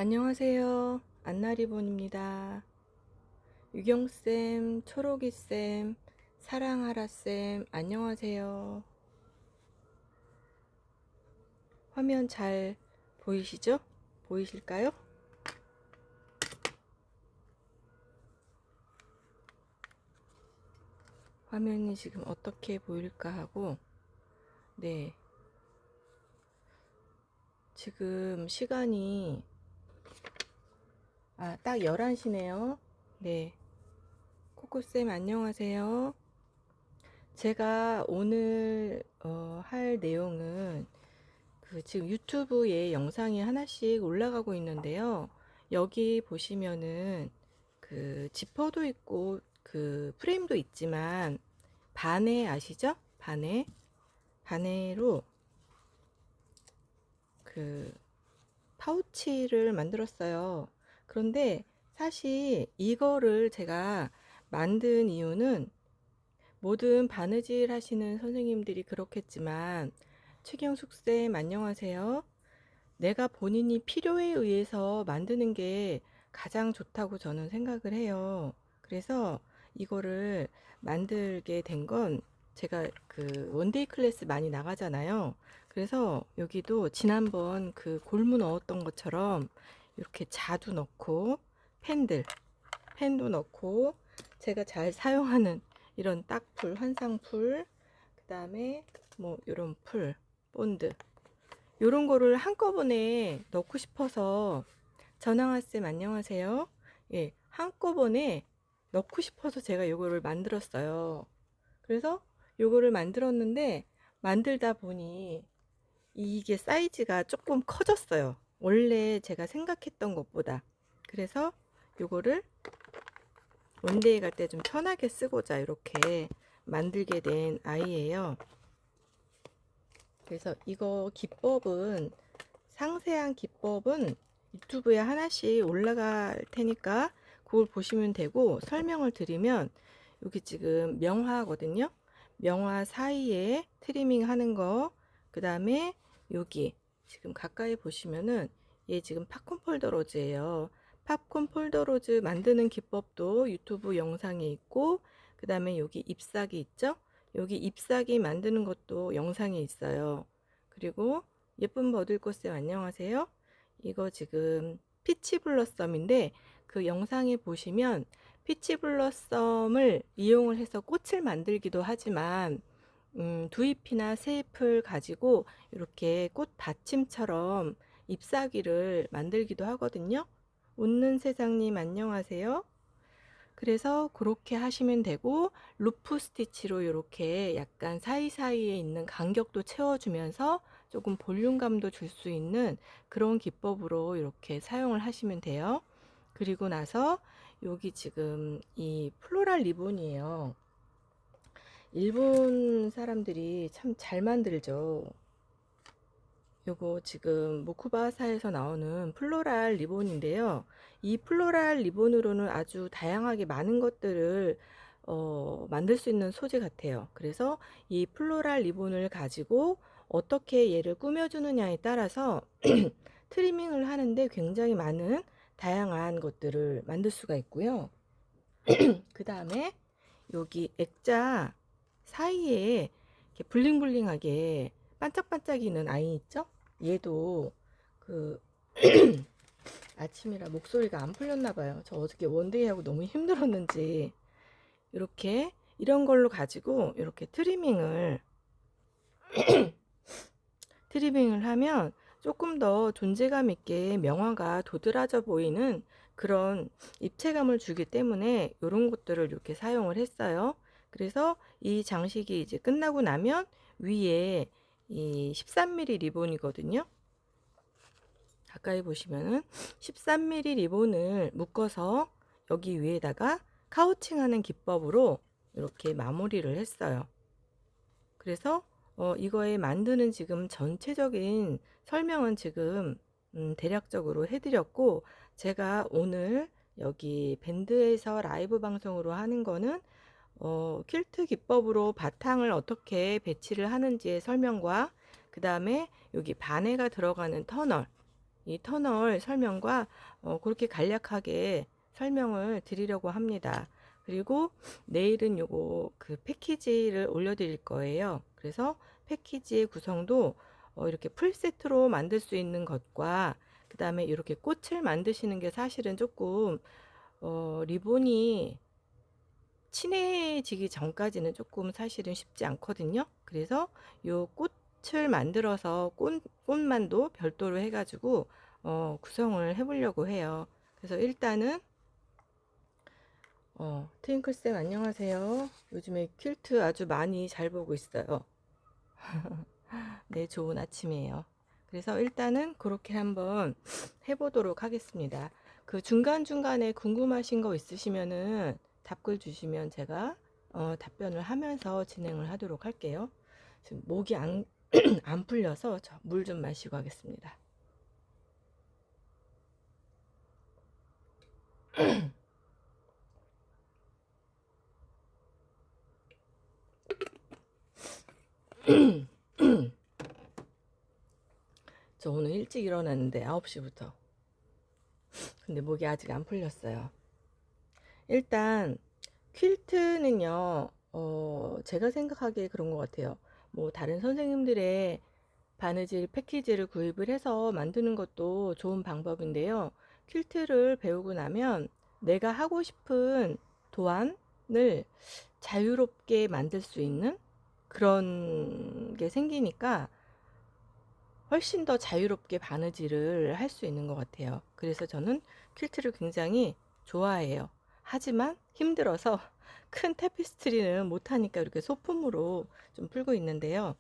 안녕하세요. 안나리본입니다. 유경쌤, 초록이쌤, 사랑하라쌤, 안녕하세요. 화면 잘 보이시죠? 보이실까요? 화면이 지금 어떻게 보일까 하고, 네. 지금 시간이, 딱 11시네요. 네. 코코쌤, 안녕하세요. 제가 오늘 할 내용은 지금 유튜브에 영상이 하나씩 올라가고 있는데요. 여기 보시면은 지퍼도 있고 프레임도 있지만 바네 아시죠? 바네로 파우치를 만들었어요. 그런데 사실 이거를 제가 만든 이유는 모든 바느질 하시는 선생님들이 그렇겠지만 최경숙 쌤 안녕하세요. 내가 본인이 필요에 의해서 만드는 게 가장 좋다고 저는 생각을 해요. 그래서 이거를 만들게 된 건 제가 원데이 클래스 많이 나가잖아요. 그래서 여기도 지난번 골무 넣었던 것처럼 이렇게 자두 넣고 펜도 넣고 제가 잘 사용하는 이런 딱풀, 환상풀, 그 다음에 뭐 이런 풀, 본드 요런 거를 한꺼번에 넣고 싶어서 전황아쌤 안녕하세요. 예, 한꺼번에 넣고 싶어서 제가 요거를 만들었어요. 그래서 요거를 만들었는데 만들다 보니 이게 사이즈가 조금 커졌어요. 원래 제가 생각했던 것보다. 그래서 요거를 원데이 갈 때 좀 편하게 쓰고자 이렇게 만들게 된 아이예요. 그래서 이거 기법은 상세한 기법은 유튜브에 하나씩 올라갈 테니까 그걸 보시면 되고, 설명을 드리면 여기 지금 명화거든요. 명화 사이에 트리밍 하는 거, 그 다음에 여기 지금 가까이 보시면은 얘 지금 팝콘 폴더로즈예요. 팝콘 폴더로즈 만드는 기법도 유튜브 영상에 있고, 그 다음에 여기 잎사귀 있죠? 여기 잎사귀 만드는 것도 영상에 있어요. 그리고 예쁜 버들꽃쌤 안녕하세요. 이거 지금 피치 블러썸인데 그 영상에 보시면 피치 블러썸을 이용을 해서 꽃을 만들기도 하지만 두 잎이나 세 잎을 가지고 이렇게 꽃 받침처럼 잎사귀를 만들기도 하거든요. 웃는 세상님 안녕하세요. 그래서 그렇게 하시면 되고, 루프 스티치로 이렇게 약간 사이사이에 있는 간격도 채워주면서 조금 볼륨감도 줄 수 있는 그런 기법으로 이렇게 사용을 하시면 돼요. 그리고 나서 여기 지금 이 플로랄 리본이에요. 일본 사람들이 참 잘 만들죠. 요거 지금 모쿠바사에서 나오는 플로랄 리본인데요. 이 플로랄 리본으로는 아주 다양하게 많은 것들을 만들 수 있는 소재 같아요. 그래서 이 플로랄 리본을 가지고 어떻게 얘를 꾸며주느냐에 따라서 트리밍을 하는데 굉장히 많은 다양한 것들을 만들 수가 있고요. 그 다음에 여기 액자 사이에 이렇게 블링블링하게 반짝반짝이는 아이 있죠? 얘도 그 아침이라 목소리가 안 풀렸나 봐요. 저 어저께 원데이 하고 너무 힘들었는지 이렇게 이런 걸로 가지고 이렇게 트리밍을 하면 조금 더 존재감 있게 명화가 도드라져 보이는 그런 입체감을 주기 때문에 이런 것들을 이렇게 사용을 했어요. 그래서 이 장식이 이제 끝나고 나면 위에 이 13mm 리본이거든요. 가까이 보시면은 13mm 리본을 묶어서 여기 위에다가 카우칭하는 기법으로 이렇게 마무리를 했어요. 그래서 이거에 만드는 지금 전체적인 설명은 지금 대략적으로 해드렸고, 제가 오늘 여기 밴드에서 라이브 방송으로 하는 거는 퀼트 기법으로 바탕을 어떻게 배치를 하는지의 설명과 그 다음에 여기 바네가 들어가는 터널, 이 터널 설명과 그렇게 간략하게 설명을 드리려고 합니다. 그리고 내일은 요거 그 패키지를 올려드릴 거예요. 그래서 패키지의 구성도 이렇게 풀세트로 만들 수 있는 것과 그 다음에 이렇게 꽃을 만드시는 게 사실은 조금 리본이 친해지기 전까지는 조금 사실은 쉽지 않거든요. 그래서 요 꽃을 만들어서 꽃만도 별도로 해가지고 구성을 해보려고 해요. 그래서 일단은 트윙클쌤 안녕하세요. 요즘에 퀼트 아주 많이 잘 보고 있어요. 네, 좋은 아침이에요. 그래서 일단은 그렇게 한번 해보도록 하겠습니다. 그 중간중간에 궁금하신 거 있으시면은 답글 주시면 제가 답변을 하면서 진행을 하도록 할게요. 지금 목이 안 풀려서 물 좀 마시고 하겠습니다. 저 오늘 일찍 일어났는데 9시부터. 근데 목이 아직 안 풀렸어요. 일단 퀼트는요, 제가 생각하기에 그런 것 같아요. 뭐 다른 선생님들의 바느질 패키지를 구입을 해서 만드는 것도 좋은 방법인데요. 퀼트를 배우고 나면 내가 하고 싶은 도안을 자유롭게 만들 수 있는 그런 게 생기니까 훨씬 더 자유롭게 바느질을 할 수 있는 것 같아요. 그래서 저는 퀼트를 굉장히 좋아해요. 하지만 힘들어서 큰 타피스트리는 못하니까 이렇게 소품으로 좀 풀고 있는데요.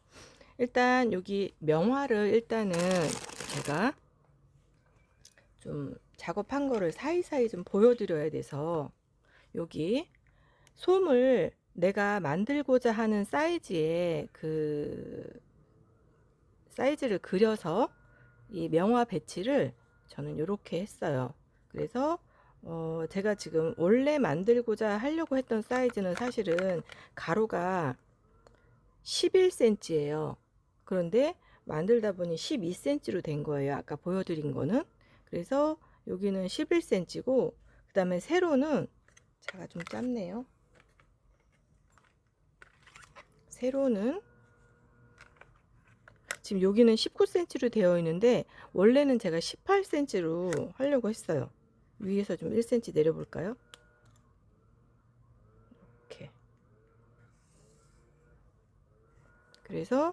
일단 여기 명화를 일단은 제가 좀 작업한 거를 사이사이 좀 보여드려야 돼서 여기 솜을 내가 만들고자 하는 사이즈의 그 사이즈를 그려서 이 명화 배치를 저는 이렇게 했어요. 그래서 제가 지금 원래 만들고자 하려고 했던 사이즈는 사실은 가로가 11cm예요. 그런데 만들다 보니 12cm로 된 거예요. 아까 보여드린 거는. 그래서 여기는 11cm고 그 다음에 세로는 제가 좀 짧네요. 세로는 지금 여기는 19cm로 되어 있는데 원래는 제가 18cm로 하려고 했어요. 위에서 좀 1cm 내려볼까요? 이렇게. 그래서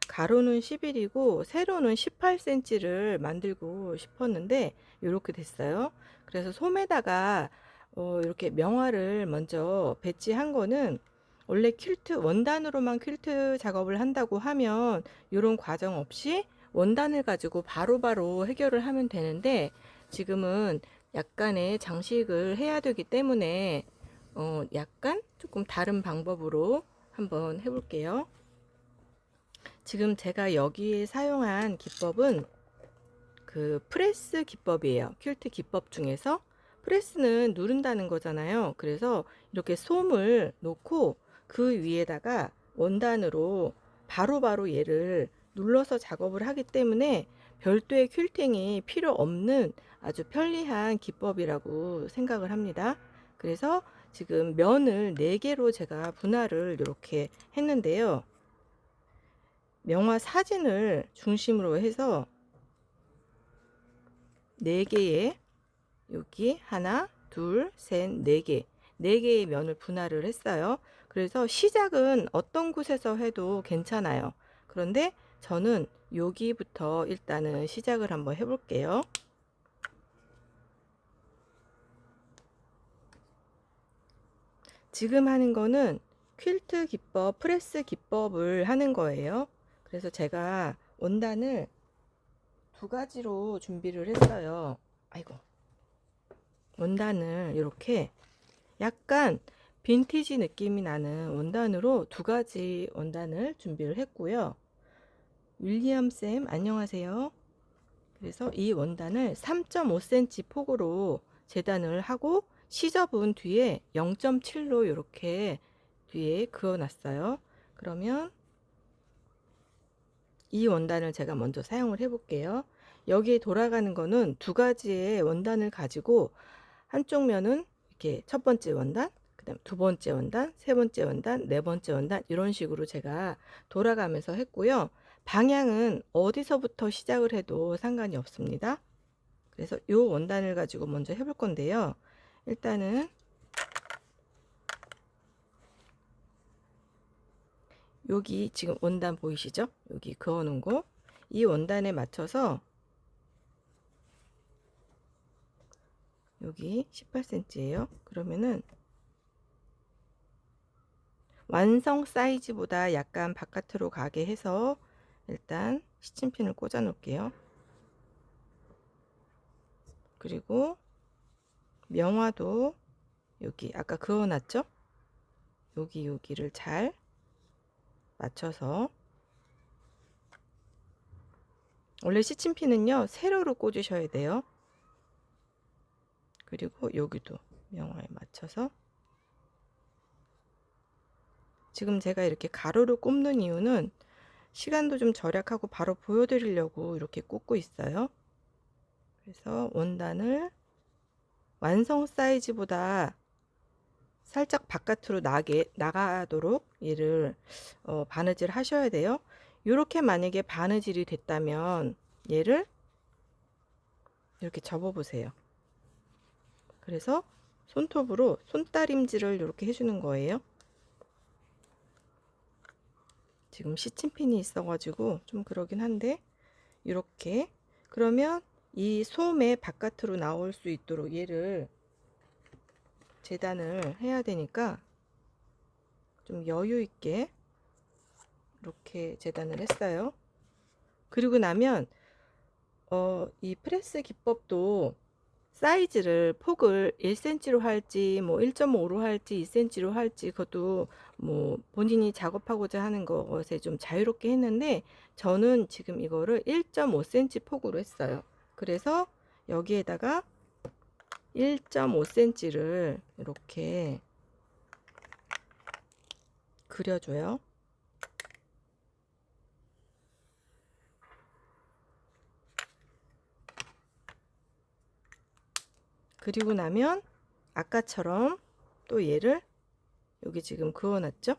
가로는 11이고 세로는 18cm를 만들고 싶었는데 이렇게 됐어요. 그래서 솜에다가 이렇게 명화를 먼저 배치한 거는 원래 퀼트 원단으로만 퀼트 작업을 한다고 하면 이런 과정 없이 원단을 가지고 바로바로 해결을 하면 되는데 지금은 약간의 장식을 해야 되기 때문에 약간 조금 다른 방법으로 한번 해볼게요. 지금 제가 여기에 사용한 기법은 그 프레스 기법이에요. 퀼트 기법 중에서 프레스는 누른다는 거잖아요. 그래서 이렇게 솜을 놓고 그 위에다가 원단으로 바로바로 얘를 눌러서 작업을 하기 때문에 별도의 퀼팅이 필요 없는 아주 편리한 기법이라고 생각을 합니다. 그래서 지금 면을 4개로 제가 분할을 이렇게 했는데요. 명화 사진을 중심으로 해서 4개의 여기 하나, 둘, 셋, 4개, 4개의 면을 분할을 했어요. 그래서 시작은 어떤 곳에서 해도 괜찮아요. 그런데 저는 여기부터 일단은 시작을 한번 해볼게요. 지금 하는 거는 퀼트 기법, 프레스 기법을 하는 거예요. 그래서 제가 원단을 2가지로 준비를 했어요. 아이고. 원단을 이렇게 약간 빈티지 느낌이 나는 원단으로 2가지 원단을 준비를 했고요. 윌리엄쌤 안녕하세요. 그래서 이 원단을 3.5cm 폭으로 재단을 하고 시접은 뒤에 0.7로 이렇게 뒤에 그어 놨어요. 그러면 이 원단을 제가 먼저 사용을 해 볼게요. 여기에 돌아가는 거는 두 가지의 원단을 가지고 한쪽 면은 이렇게 첫 번째 원단, 그다음 두 번째 원단, 세 번째 원단, 네 번째 원단 이런 식으로 제가 돌아가면서 했고요. 방향은 어디서부터 시작을 해도 상관이 없습니다. 그래서 이 원단을 가지고 먼저 해볼 건데요. 일단은 여기 지금 원단 보이시죠? 여기 그어놓은 거. 이 원단에 맞춰서 여기 18cm예요. 그러면은 완성 사이즈보다 약간 바깥으로 가게 해서 일단 시침핀을 꽂아 놓을게요. 그리고 명화도 여기 아까 그어놨죠? 여기를 잘 맞춰서, 원래 시침핀은요 세로로 꽂으셔야 돼요. 그리고 여기도 명화에 맞춰서, 지금 제가 이렇게 가로로 꼽는 이유는 시간도 좀 절약하고 바로 보여드리려고 이렇게 꽂고 있어요. 그래서 원단을 완성 사이즈보다 살짝 바깥으로 나가도록 얘를 바느질 하셔야 돼요. 이렇게 만약에 바느질이 됐다면 얘를 이렇게 접어 보세요. 그래서 손톱으로 손다림질을 이렇게 해주는 거예요. 지금 시침핀이 있어가지고 좀 그러긴 한데, 이렇게 그러면 이 소매 바깥으로 나올 수 있도록 얘를 재단을 해야 되니까 좀 여유 있게 이렇게 재단을 했어요. 그리고 나면 이 프레스 기법도 사이즈를 폭을 1cm로 할지 뭐 1.5로 할지 2cm로 할지 그것도 뭐 본인이 작업하고자 하는 것에 좀 자유롭게 했는데, 저는 지금 이거를 1.5cm 폭으로 했어요. 그래서 여기에다가 1.5cm를 이렇게 그려줘요. 그리고 나면 아까처럼 또 얘를 여기 지금 그어놨죠?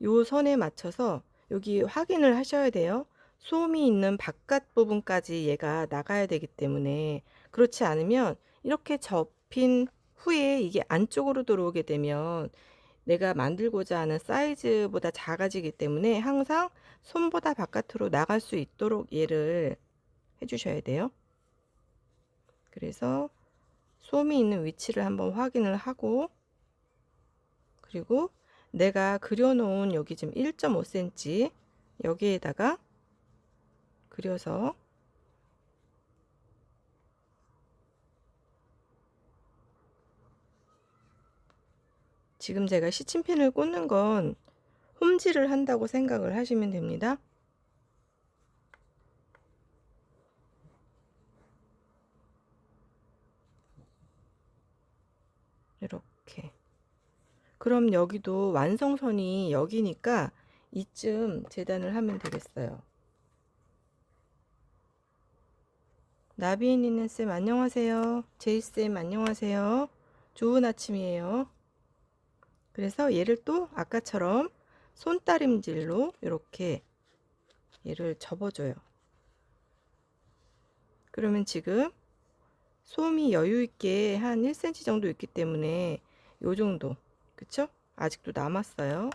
요 선에 맞춰서 여기 확인을 하셔야 돼요. 솜이 있는 바깥 부분까지 얘가 나가야 되기 때문에, 그렇지 않으면 이렇게 접힌 후에 이게 안쪽으로 들어오게 되면 내가 만들고자 하는 사이즈보다 작아지기 때문에 항상 솜보다 바깥으로 나갈 수 있도록 얘를 해주셔야 돼요. 그래서 솜이 있는 위치를 한번 확인을 하고, 그리고 내가 그려놓은 여기 지금 1.5cm 여기에다가 그려서 지금 제가 시침핀을 꽂는 건 홈질을 한다고 생각을 하시면 됩니다. 이렇게. 그럼 여기도 완성선이 여기니까 이쯤 재단을 하면 되겠어요. 나비인니는쌤 안녕하세요. 제이쌤 안녕하세요. 좋은 아침이에요. 그래서 얘를 또 아까처럼 손다림질로 이렇게 얘를 접어줘요. 그러면 지금 솜이 여유 있게 한 1cm 정도 있기 때문에 요 정도, 그쵸? 아직도 남았어요.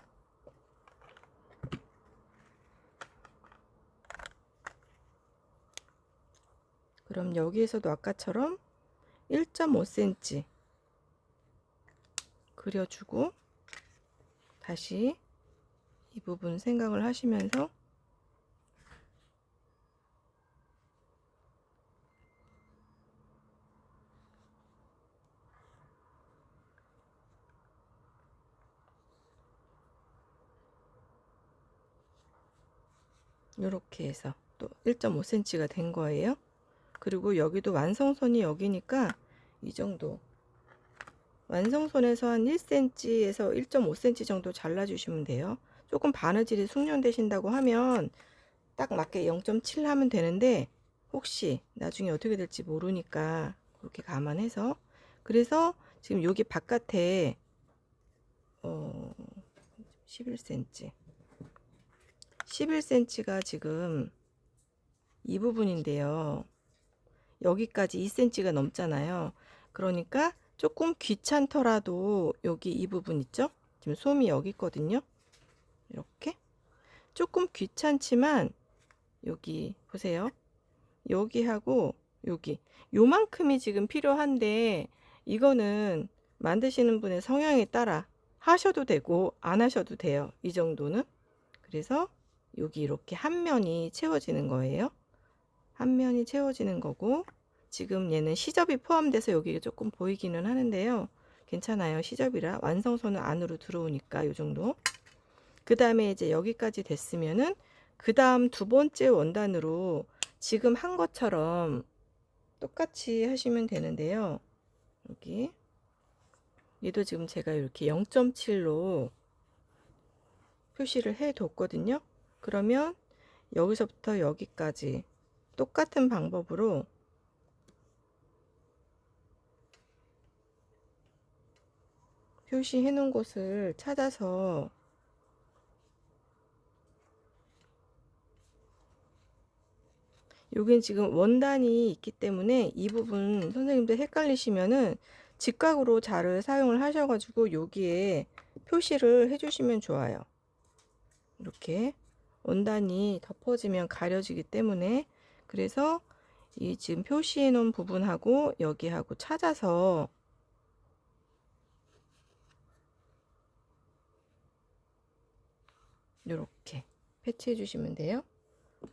그럼 여기에서도 아까처럼 1.5cm 그려주고, 다시 이 부분 생각을 하시면서 이렇게 해서 또 1.5cm가 된 거예요. 그리고 여기도 완성선이 여기니까 이 정도, 완성선에서 한 1cm에서 1.5cm 정도 잘라주시면 돼요. 조금 바느질이 숙련되신다고 하면 딱 맞게 0.7 하면 되는데, 혹시 나중에 어떻게 될지 모르니까 그렇게 감안해서. 그래서 지금 여기 바깥에 11cm 11cm가 지금 이 부분인데요. 여기까지 2cm가 넘잖아요. 그러니까 조금 귀찮더라도 여기 이 부분 있죠? 지금 솜이 여기 있거든요. 이렇게 조금 귀찮지만 여기 보세요. 여기하고 여기 요만큼이 지금 필요한데, 이거는 만드시는 분의 성향에 따라 하셔도 되고 안 하셔도 돼요. 이 정도는. 그래서 여기 이렇게 한 면이 채워지는 거예요. 한 면이 채워지는 거고, 지금 얘는 시접이 포함돼서 여기가 조금 보이기는 하는데요. 괜찮아요. 시접이라 완성선은 안으로 들어오니까 요 정도. 그 다음에 이제 여기까지 됐으면은 그 다음 두 번째 원단으로 지금 한 것처럼 똑같이 하시면 되는데요. 여기 얘도 지금 제가 이렇게 0.7로 표시를 해 뒀거든요. 그러면 여기서부터 여기까지 똑같은 방법으로 표시해 놓은 곳을 찾아서 여긴 지금 원단이 있기 때문에 이 부분 선생님들 헷갈리시면은 직각으로 자를 사용을 하셔가지고 여기에 표시를 해주시면 좋아요. 이렇게 원단이 덮어지면 가려지기 때문에. 그래서 이 지금 표시해 놓은 부분하고 여기하고 찾아서 이렇게 패치해 주시면 돼요.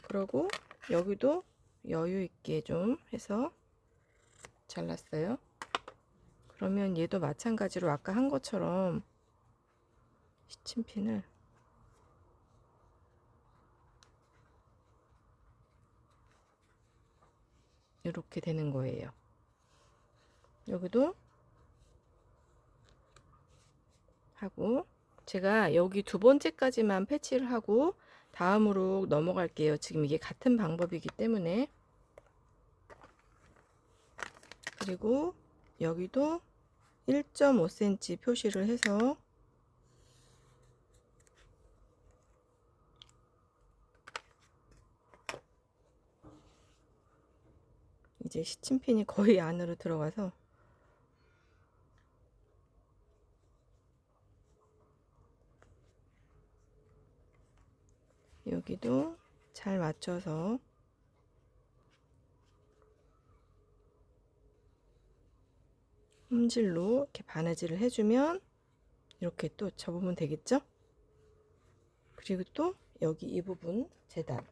그리고 여기도 여유 있게 좀 해서 잘랐어요. 그러면 얘도 마찬가지로 아까 한 것처럼 시침핀을 이렇게 되는 거예요. 여기도 하고, 제가 여기 두 번째까지만 패치를 하고 다음으로 넘어갈게요. 지금 이게 같은 방법이기 때문에. 그리고 여기도 1.5cm 표시를 해서 이제 시침핀이 거의 안으로 들어가서 여기도 잘 맞춰서 홈질로 이렇게 바느질을 해주면 이렇게 또 접으면 되겠죠? 그리고 또 여기 이 부분 재단,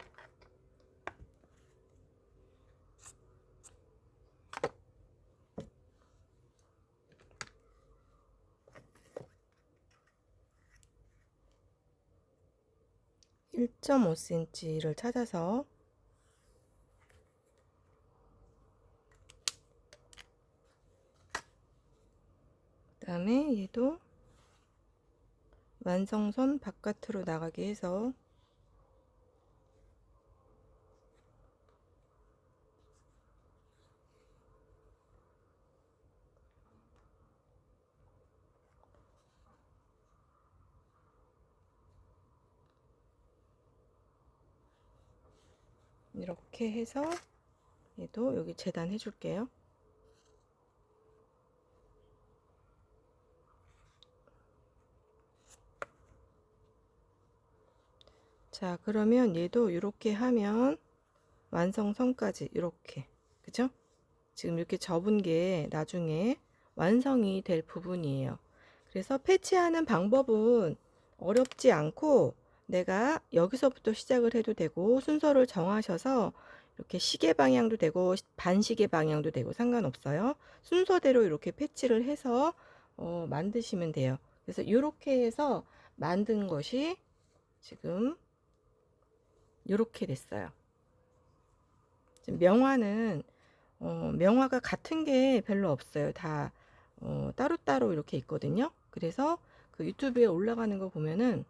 (1.5cm를) 찾아서 그 다음에 얘도 완성선 바깥으로 나가게 해서 이렇게 해서 얘도 여기 재단해 줄게요. 자, 그러면 얘도 이렇게 하면 완성선까지 이렇게, 그죠? 지금 이렇게 접은 게 나중에 완성이 될 부분이에요. 그래서 패치하는 방법은 어렵지 않고 내가 여기서부터 시작을 해도 되고 순서를 정하셔서 이렇게 시계 방향도 되고 반시계 방향도 되고 상관없어요. 순서대로 이렇게 패치를 해서 만드시면 돼요. 그래서 이렇게 해서 만든 것이 지금 이렇게 됐어요. 지금 명화는 명화가 같은 게 별로 없어요. 다 따로따로 이렇게 있거든요. 그래서 그 유튜브에 올라가는 거 보면은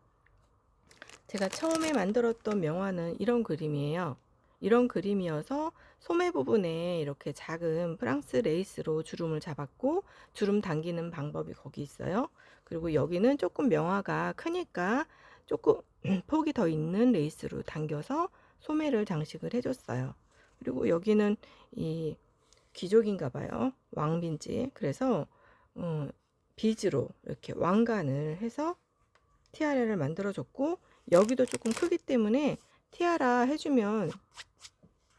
제가 처음에 만들었던 명화는 이런 그림이에요. 이런 그림이어서 소매 부분에 이렇게 작은 프랑스 레이스로 주름을 잡았고, 주름 당기는 방법이 거기 있어요. 그리고 여기는 조금 명화가 크니까 조금 폭이 더 있는 레이스로 당겨서 소매를 장식을 해줬어요. 그리고 여기는 이 귀족인가 봐요. 왕빈지. 그래서 비즈로 이렇게 왕관을 해서 티아라를 만들어 줬고, 여기도 조금 크기 때문에 티아라 해주면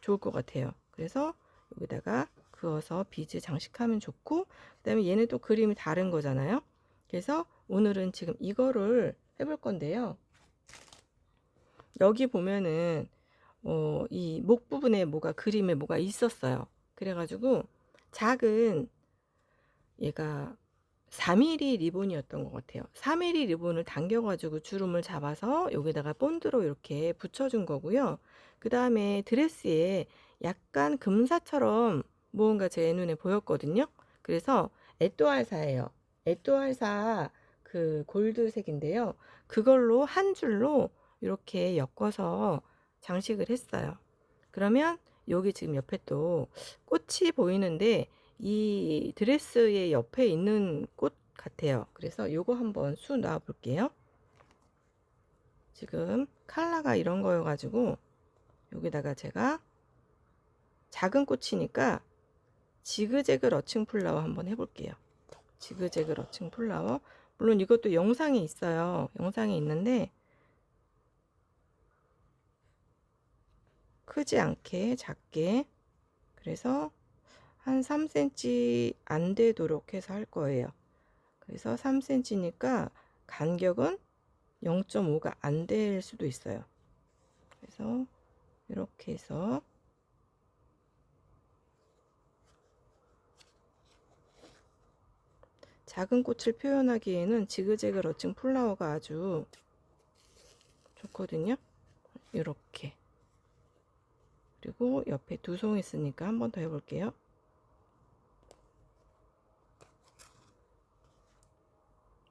좋을 것 같아요. 그래서 여기다가 그어서 비즈 장식하면 좋고, 그 다음에 얘는 또 그림이 다른 거잖아요. 그래서 오늘은 지금 이거를 해볼 건데요. 여기 보면은 이 목 부분에 뭐가 그림에 뭐가 있었어요. 그래가지고 작은, 얘가 4mm 리본이었던 것 같아요. 4mm 리본을 당겨가지고 주름을 잡아서 여기다가 본드로 이렇게 붙여준 거고요. 그 다음에 드레스에 약간 금사처럼 무언가 제 눈에 보였거든요. 그래서 에뚜알사예요. 에뚜알사 그 골드색인데요. 그걸로 한 줄로 이렇게 엮어서 장식을 했어요. 그러면 여기 지금 옆에 또 꽃이 보이는데 이 드레스의 옆에 있는 꽃 같아요. 그래서 요거 한번 수 놔 볼게요. 지금 컬러가 이런 거여 가지고 여기다가 제가 작은 꽃이니까 지그재그 러칭 플라워 한번 해볼게요. 지그재그 러칭 플라워. 물론 이것도 영상에 있어요. 영상에 있는데 크지 않게 작게, 그래서 한 3cm 안 되도록 해서 할 거예요. 그래서 3cm니까 간격은 0.5가 안 될 수도 있어요. 그래서 이렇게 해서 작은 꽃을 표현하기에는 지그재그 러칭 플라워가 아주 좋거든요. 이렇게. 그리고 옆에 두 송 있으니까 한 번 더 해볼게요.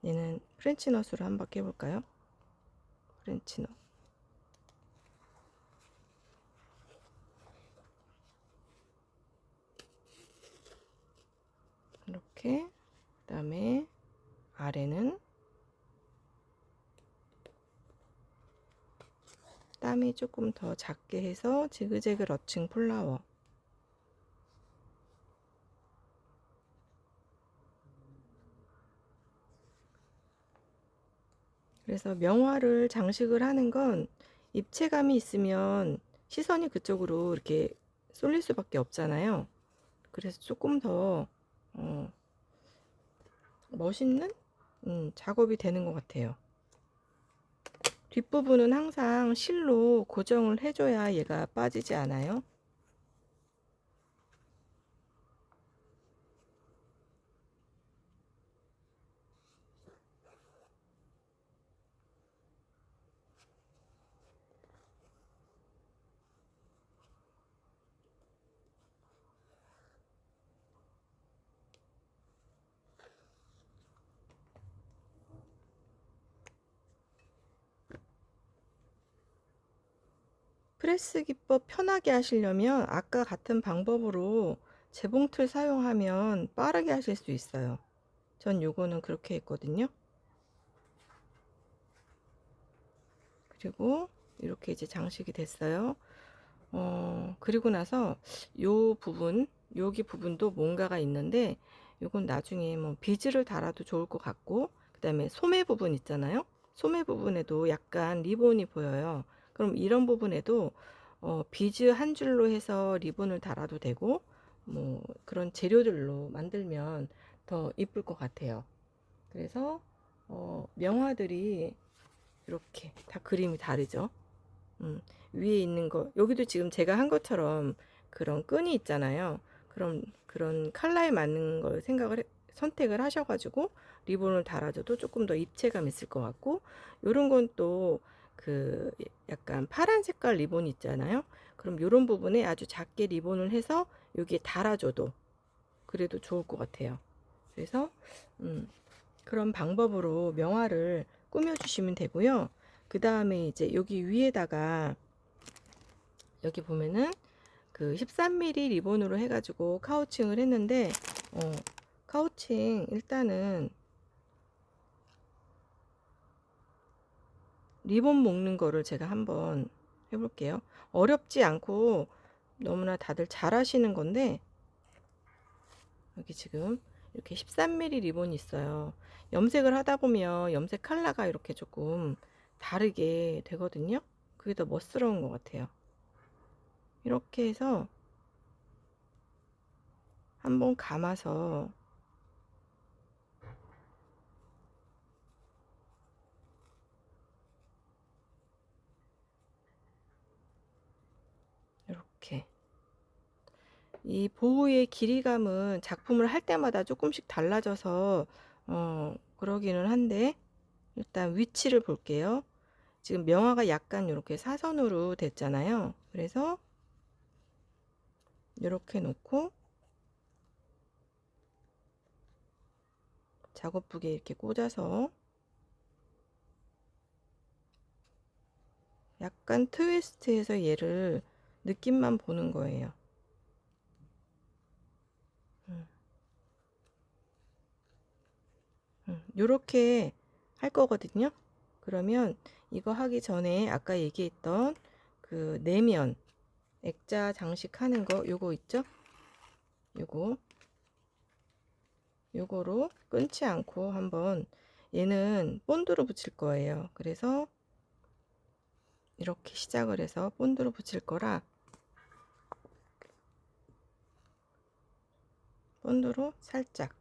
얘는 프렌치 넛으로 한번 해볼까요? 프렌치 넛. 이렇게. 그 다음에 아래는 땀이 조금 더 작게 해서 지그재그 러칭 플라워. 그래서 명화를 장식을 하는 건 입체감이 있으면 시선이 그쪽으로 이렇게 쏠릴 수밖에 없잖아요. 그래서 조금 더 멋있는 작업이 되는 것 같아요. 뒷부분은 항상 실로 고정을 해줘야 얘가 빠지지 않아요. 프레스 기법 편하게 하시려면 아까 같은 방법으로 재봉틀 사용하면 빠르게 하실 수 있어요. 전 요거는 그렇게 했거든요. 그리고 이렇게 이제 장식이 됐어요. 그리고 나서 요 부분, 여기 부분도 뭔가가 있는데 요건 나중에 뭐 비즈를 달아도 좋을 것 같고, 그 다음에 소매 부분 있잖아요. 소매 부분에도 약간 리본이 보여요. 그럼 이런 부분에도 비즈 한 줄로 해서 리본을 달아도 되고, 뭐 그런 재료들로 만들면 더 이쁠 것 같아요. 그래서 명화들이 이렇게 다 그림이 다르죠. 위에 있는 거, 여기도 지금 제가 한 것처럼 그런 끈이 있잖아요. 그럼 그런 컬러에 맞는 걸 선택을 하셔가지고 리본을 달아줘도 조금 더 입체감 있을 것 같고, 요런 건 또 그 약간 파란 색깔 리본 있잖아요. 그럼 요런 부분에 아주 작게 리본을 해서 여기에 달아줘도 그래도 좋을 것 같아요. 그래서 그런 방법으로 명화를 꾸며주시면 되고요. 그 다음에 이제 여기 위에다가 여기 보면은 그 13mm 리본으로 해가지고 카우칭을 했는데, 카우칭 일단은 리본 묶는 거를 제가 한번 해볼게요. 어렵지 않고 너무나 다들 잘 하시는 건데, 여기 지금 이렇게 13mm 리본이 있어요. 염색을 하다 보면 염색 컬러가 이렇게 조금 다르게 되거든요. 그게 더 멋스러운 것 같아요. 이렇게 해서 한번 감아서 이렇게, 이 보호의 길이감은 작품을 할 때마다 조금씩 달라져서 그러기는 한데, 일단 위치를 볼게요. 지금 명화가 약간 이렇게 사선으로 됐잖아요. 그래서 이렇게 놓고 작업복에 이렇게 꽂아서 약간 트위스트해서 얘를 느낌만 보는 거예요. 이렇게 할 거거든요. 그러면 이거 하기 전에 아까 얘기했던 그 내면 액자 장식하는 거 요거 있죠? 요거로 끊지 않고 한번, 얘는 본드로 붙일 거예요. 그래서 이렇게 시작을 해서 본드로 붙일 거라 본드로 살짝,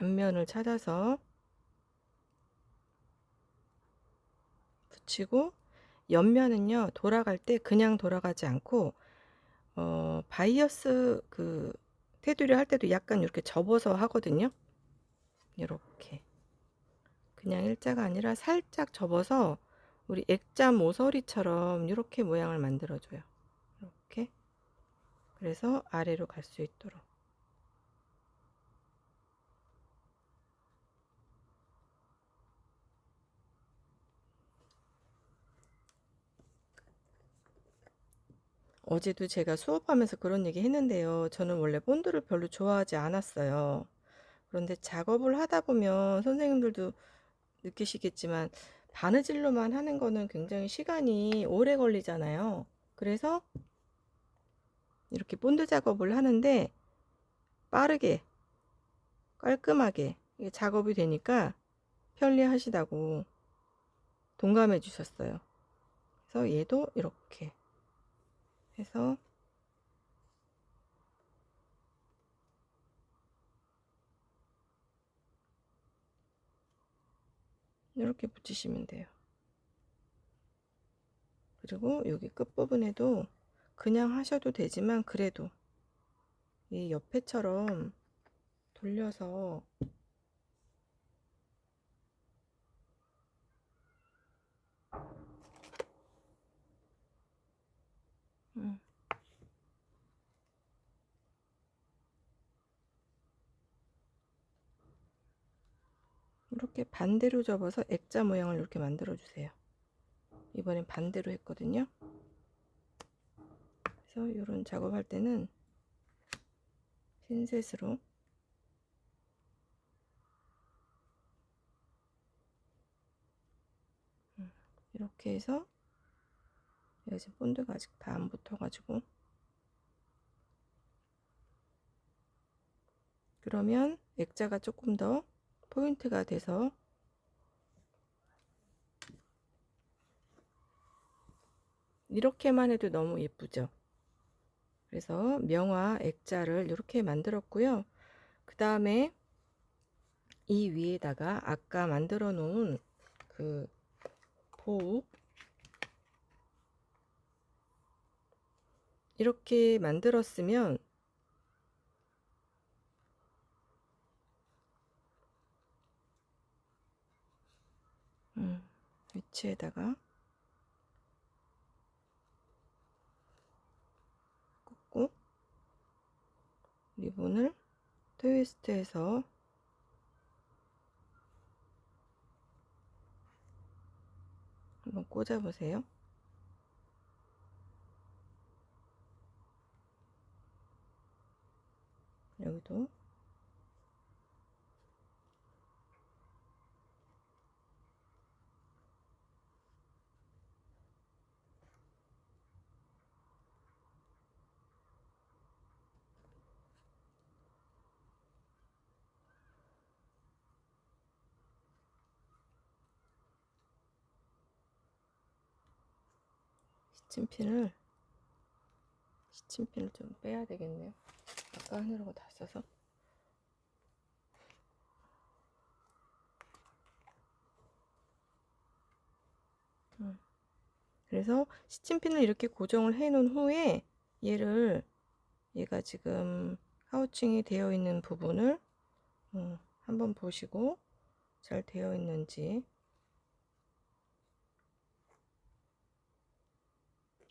앞면을 찾아서 붙이고, 옆면은요 돌아갈 때 그냥 돌아가지 않고 바이어스 그 테두리 할 때도 약간 이렇게 접어서 하거든요. 이렇게 그냥 일자가 아니라 살짝 접어서 우리 액자 모서리처럼 이렇게 모양을 만들어 줘요. 이렇게, 그래서 아래로 갈 수 있도록. 어제도 제가 수업하면서 그런 얘기 했는데요. 저는 원래 본드를 별로 좋아하지 않았어요. 그런데 작업을 하다 보면 선생님들도 느끼시겠지만 바느질로만 하는 거는 굉장히 시간이 오래 걸리잖아요. 그래서 이렇게 본드 작업을 하는데 빠르게 깔끔하게 이게 작업이 되니까 편리하시다고 동감해 주셨어요. 그래서 얘도 이렇게 해서 이렇게 붙이시면 돼요. 그리고 여기 끝부분에도 그냥 하셔도 되지만, 그래도 이 옆에처럼 돌려서 음, 이렇게 반대로 접어서 액자 모양을 이렇게 만들어 주세요. 이번엔 반대로 했거든요. 그래서 이런 작업할 때는 핀셋으로 이렇게 해서, 여기 지금 본드가 아직 다 안 붙어가지고, 그러면 액자가 조금 더 포인트가 돼서 이렇게만 해도 너무 예쁘죠. 그래서 명화 액자를 이렇게 만들었고요. 그 다음에 이 위에다가 아까 만들어 놓은 그 보우, 이렇게 만들었으면 위치에다가 꽂고, 리본을 트위스트해서 한번 꽂아 보세요. 여기도 시침핀을 좀 빼야 되겠네요. 아까 하느라고 다 써서. 그래서 시침핀을 이렇게 고정을 해 놓은 후에 얘가 지금 카우칭이 되어 있는 부분을 한번 보시고 잘 되어 있는지.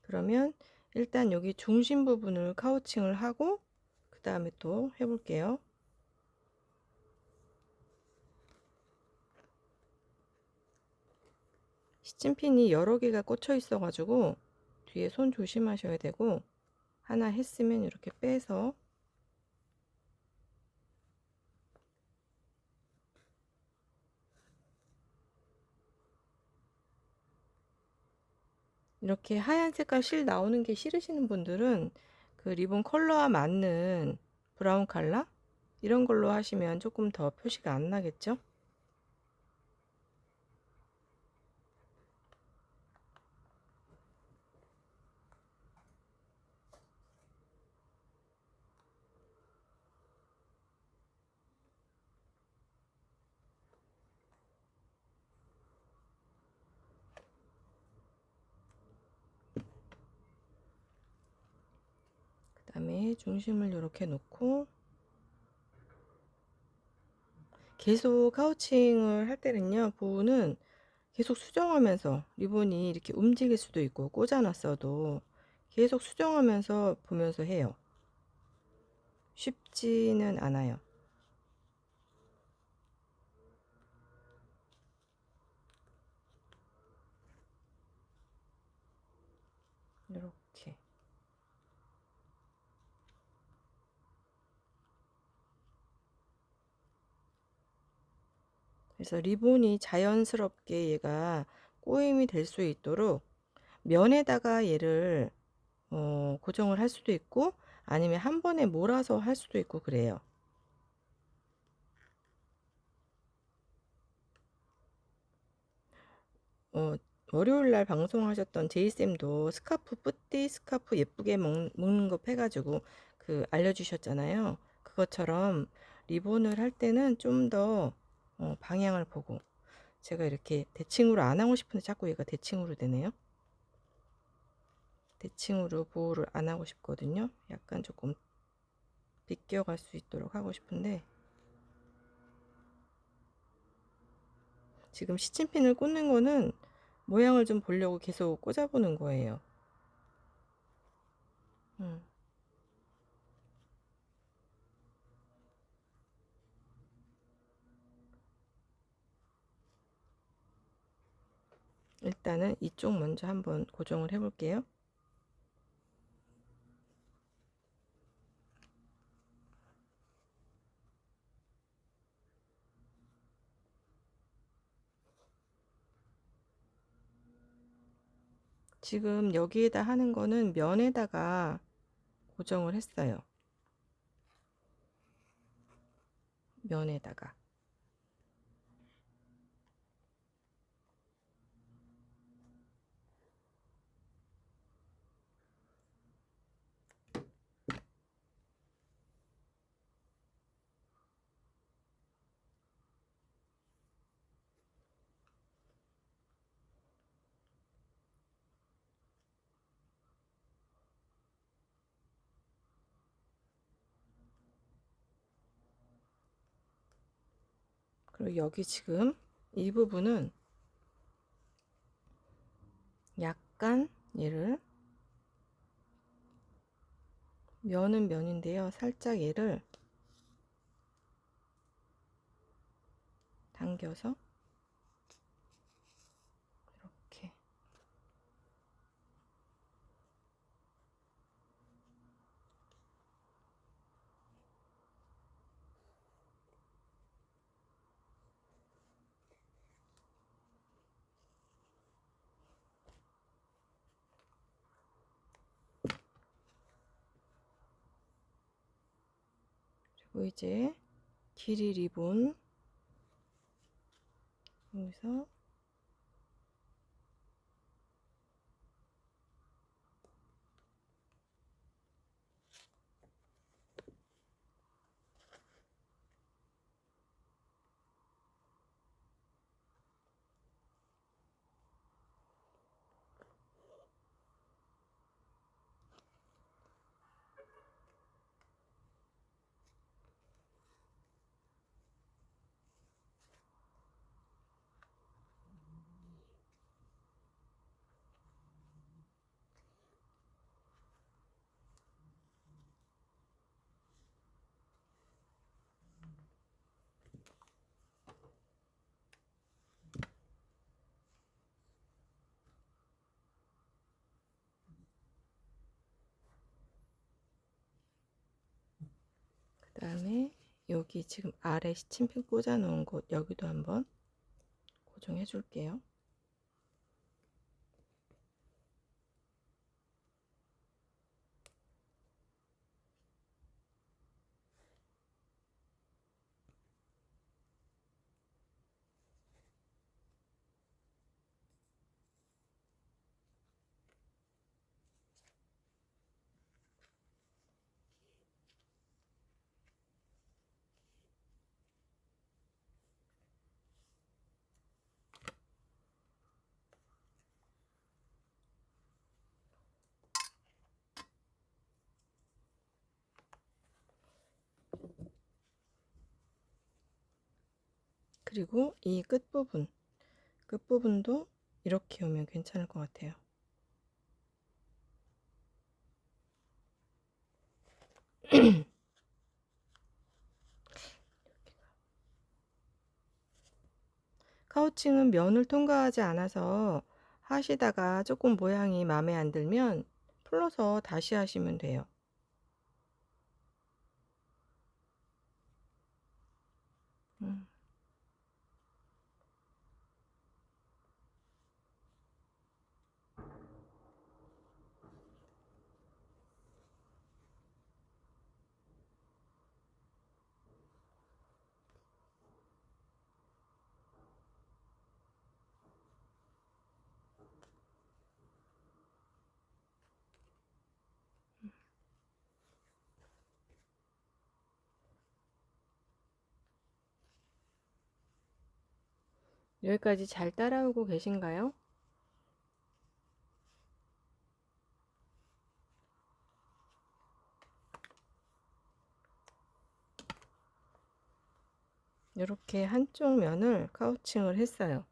그러면 일단 여기 중심 부분을 카우칭을 하고 그 다음에 또 해볼게요. 시침핀이 여러 개가 꽂혀 있어 가지고 뒤에 손 조심하셔야 되고, 하나 했으면 이렇게 빼서 이렇게 하얀 색깔 실 나오는 게 싫으시는 분들은 그 리본 컬러와 맞는 브라운 컬러 이런 걸로 하시면 조금 더 표시가 안 나겠죠? 그 다음에 중심을 이렇게 놓고 계속 카우칭을 할 때는요, 보호는 계속 수정하면서 리본이 이렇게 움직일 수도 있고 꽂아놨어도 계속 수정하면서 보면서 해요. 쉽지는 않아요. 이렇게. 그래서 리본이 자연스럽게 얘가 꼬임이 될 수 있도록 면에다가 얘를 고정을 할 수도 있고 아니면 한 번에 몰아서 할 수도 있고 그래요. 월요일 날 방송하셨던 제이쌤도 스카프 뿌띠 스카프 예쁘게 묶는 거 해가지고 그 알려주셨잖아요. 그것처럼 리본을 할 때는 좀 더 방향을 보고, 제가 이렇게 대칭으로 안 하고 싶은데 자꾸 얘가 대칭으로 되네요. 대칭으로 보호를 안 하고 싶거든요. 약간 조금 비껴갈 수 있도록 하고 싶은데 지금 시침핀을 꽂는 거는 모양을 좀 보려고 계속 꽂아보는 거예요. 일단은 이쪽 먼저 한번 고정을 해 볼게요. 지금 여기에다 하는 거는 면에다가 고정을 했어요. 면에다가. 그리고 여기 지금 이 부분은 약간 얘를 면은 면인데요. 살짝 얘를 당겨서 이렇게 그리고 이제 길이 리본 여기서 그 다음에 여기 지금 아래 시침핀 꽂아 놓은 곳 여기도 한번 고정해 줄게요. 그리고 이 끝부분도 이렇게 오면 괜찮을 것 같아요. 카우칭은 면을 통과하지 않아서 하시다가 조금 모양이 마음에 안 들면 풀러서 다시 하시면 돼요. 음. 여기까지 잘 따라오고 계신가요? 이렇게 한쪽 면을 카우칭을 했어요.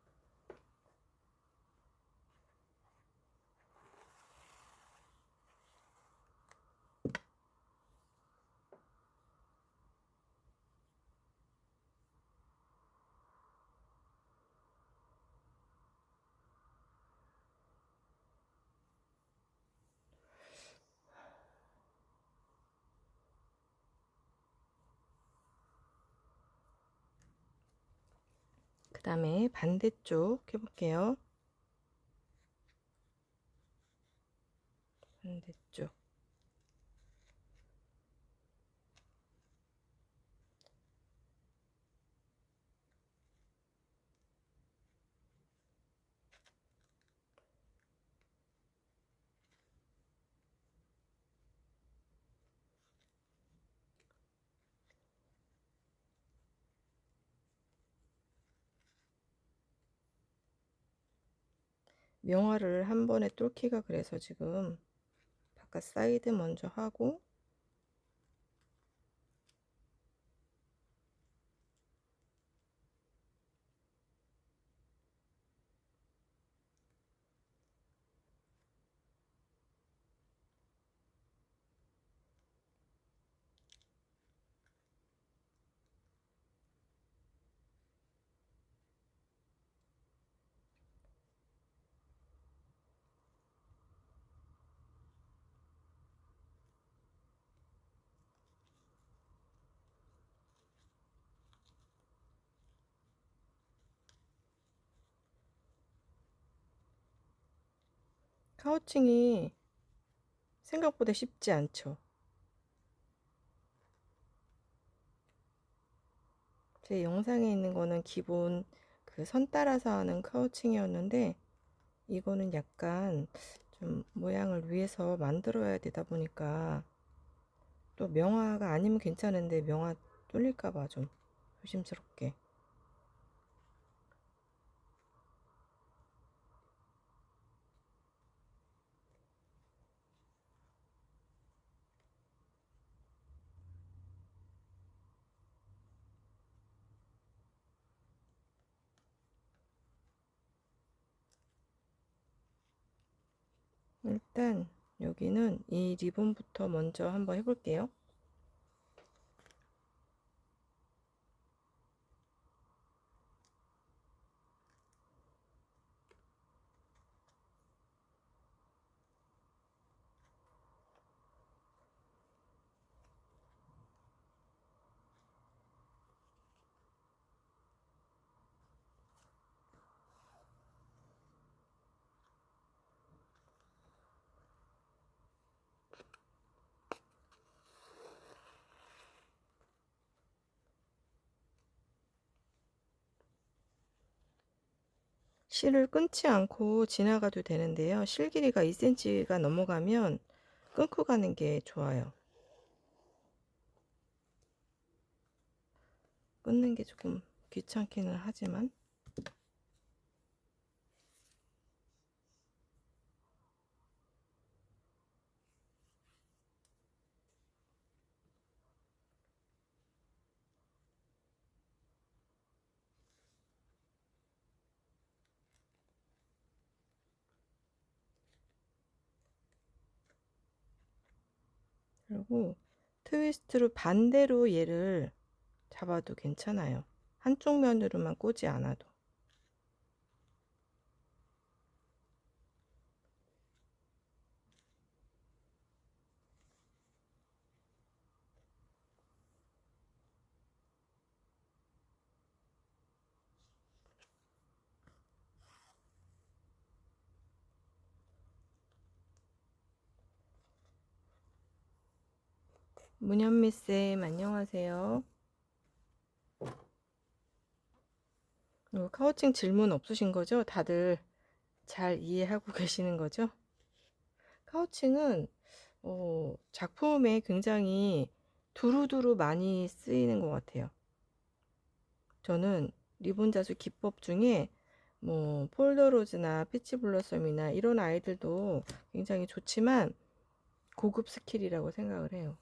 그 다음에 반대쪽 해볼게요. 반대쪽. 명화를 한 번에 뚫기가 그래서 지금 바깥 사이드 먼저 하고 카우칭이 생각보다 쉽지 않죠. 제 영상에 있는 거는 기본 그 선 따라서 하는 카우칭이었는데, 이거는 약간 좀 모양을 위해서 만들어야 되다 보니까, 또 명화가 아니면 괜찮은데 명화 뚫릴까봐 좀 조심스럽게. 일단 여기는 이 리본부터 먼저 한번 해볼게요. 실을 끊지 않고 지나가도 되는데요. 실 길이가 2cm가 넘어가면 끊고 가는 게 좋아요. 끊는 게 조금 귀찮기는 하지만. 그리고 트위스트로 반대로 얘를 잡아도 괜찮아요. 한쪽 면으로만 꽂지 않아도. 문현미쌤 안녕하세요. 카우칭 질문 없으신 거죠? 다들 잘 이해하고 계시는 거죠? 카우칭은 작품에 굉장히 두루두루 많이 쓰이는 것 같아요. 저는 리본 자수 기법 중에 뭐 폴더로즈나 피치블러썸이나 이런 아이들도 굉장히 좋지만 고급 스킬이라고 생각을 해요.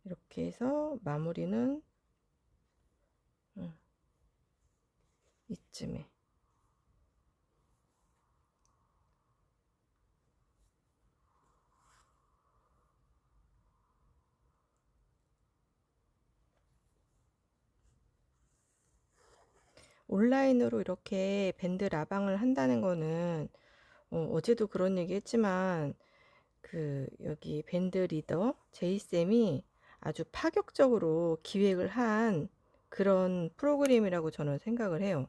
이렇게 해서 마무리는 이쯤에. 온라인으로 이렇게 밴드 라방을 한다는 거는 어제도 그런 얘기 했지만 그 여기 밴드 리더 제이쌤이 아주 파격적으로 기획을 한 그런 프로그램이라고 저는 생각을 해요.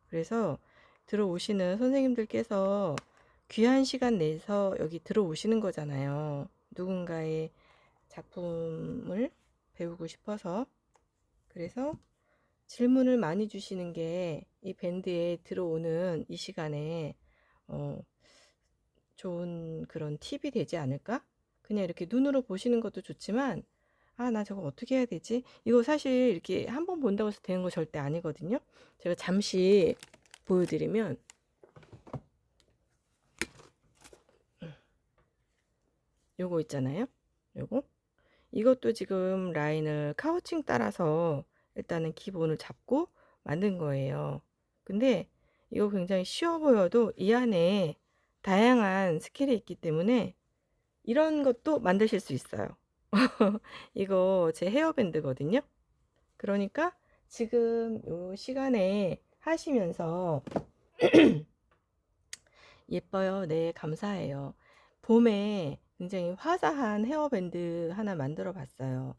그래서 들어오시는 선생님들께서 귀한 시간 내서 여기 들어오시는 거잖아요. 누군가의 작품을 배우고 싶어서. 그래서 질문을 많이 주시는 게 이 밴드에 들어오는 이 시간에 좋은 그런 팁이 되지 않을까? 그냥 이렇게 눈으로 보시는 것도 좋지만, 아, 나 저거 어떻게 해야 되지? 이거 사실 이렇게 한 번 본다고 해서 되는 거 절대 아니거든요. 제가 잠시 보여드리면, 요거 있잖아요. 요거. 이것도 지금 라인을 카우칭 따라서 일단은 기본을 잡고 만든 거예요. 근데 이거 굉장히 쉬워 보여도 이 안에 다양한 스킬이 있기 때문에 이런 것도 만드실 수 있어요. 이거 제 헤어밴드거든요. 그러니까 지금 요 시간에 하시면서 예뻐요. 네, 감사해요. 봄에 굉장히 화사한 헤어밴드 하나 만들어 봤어요.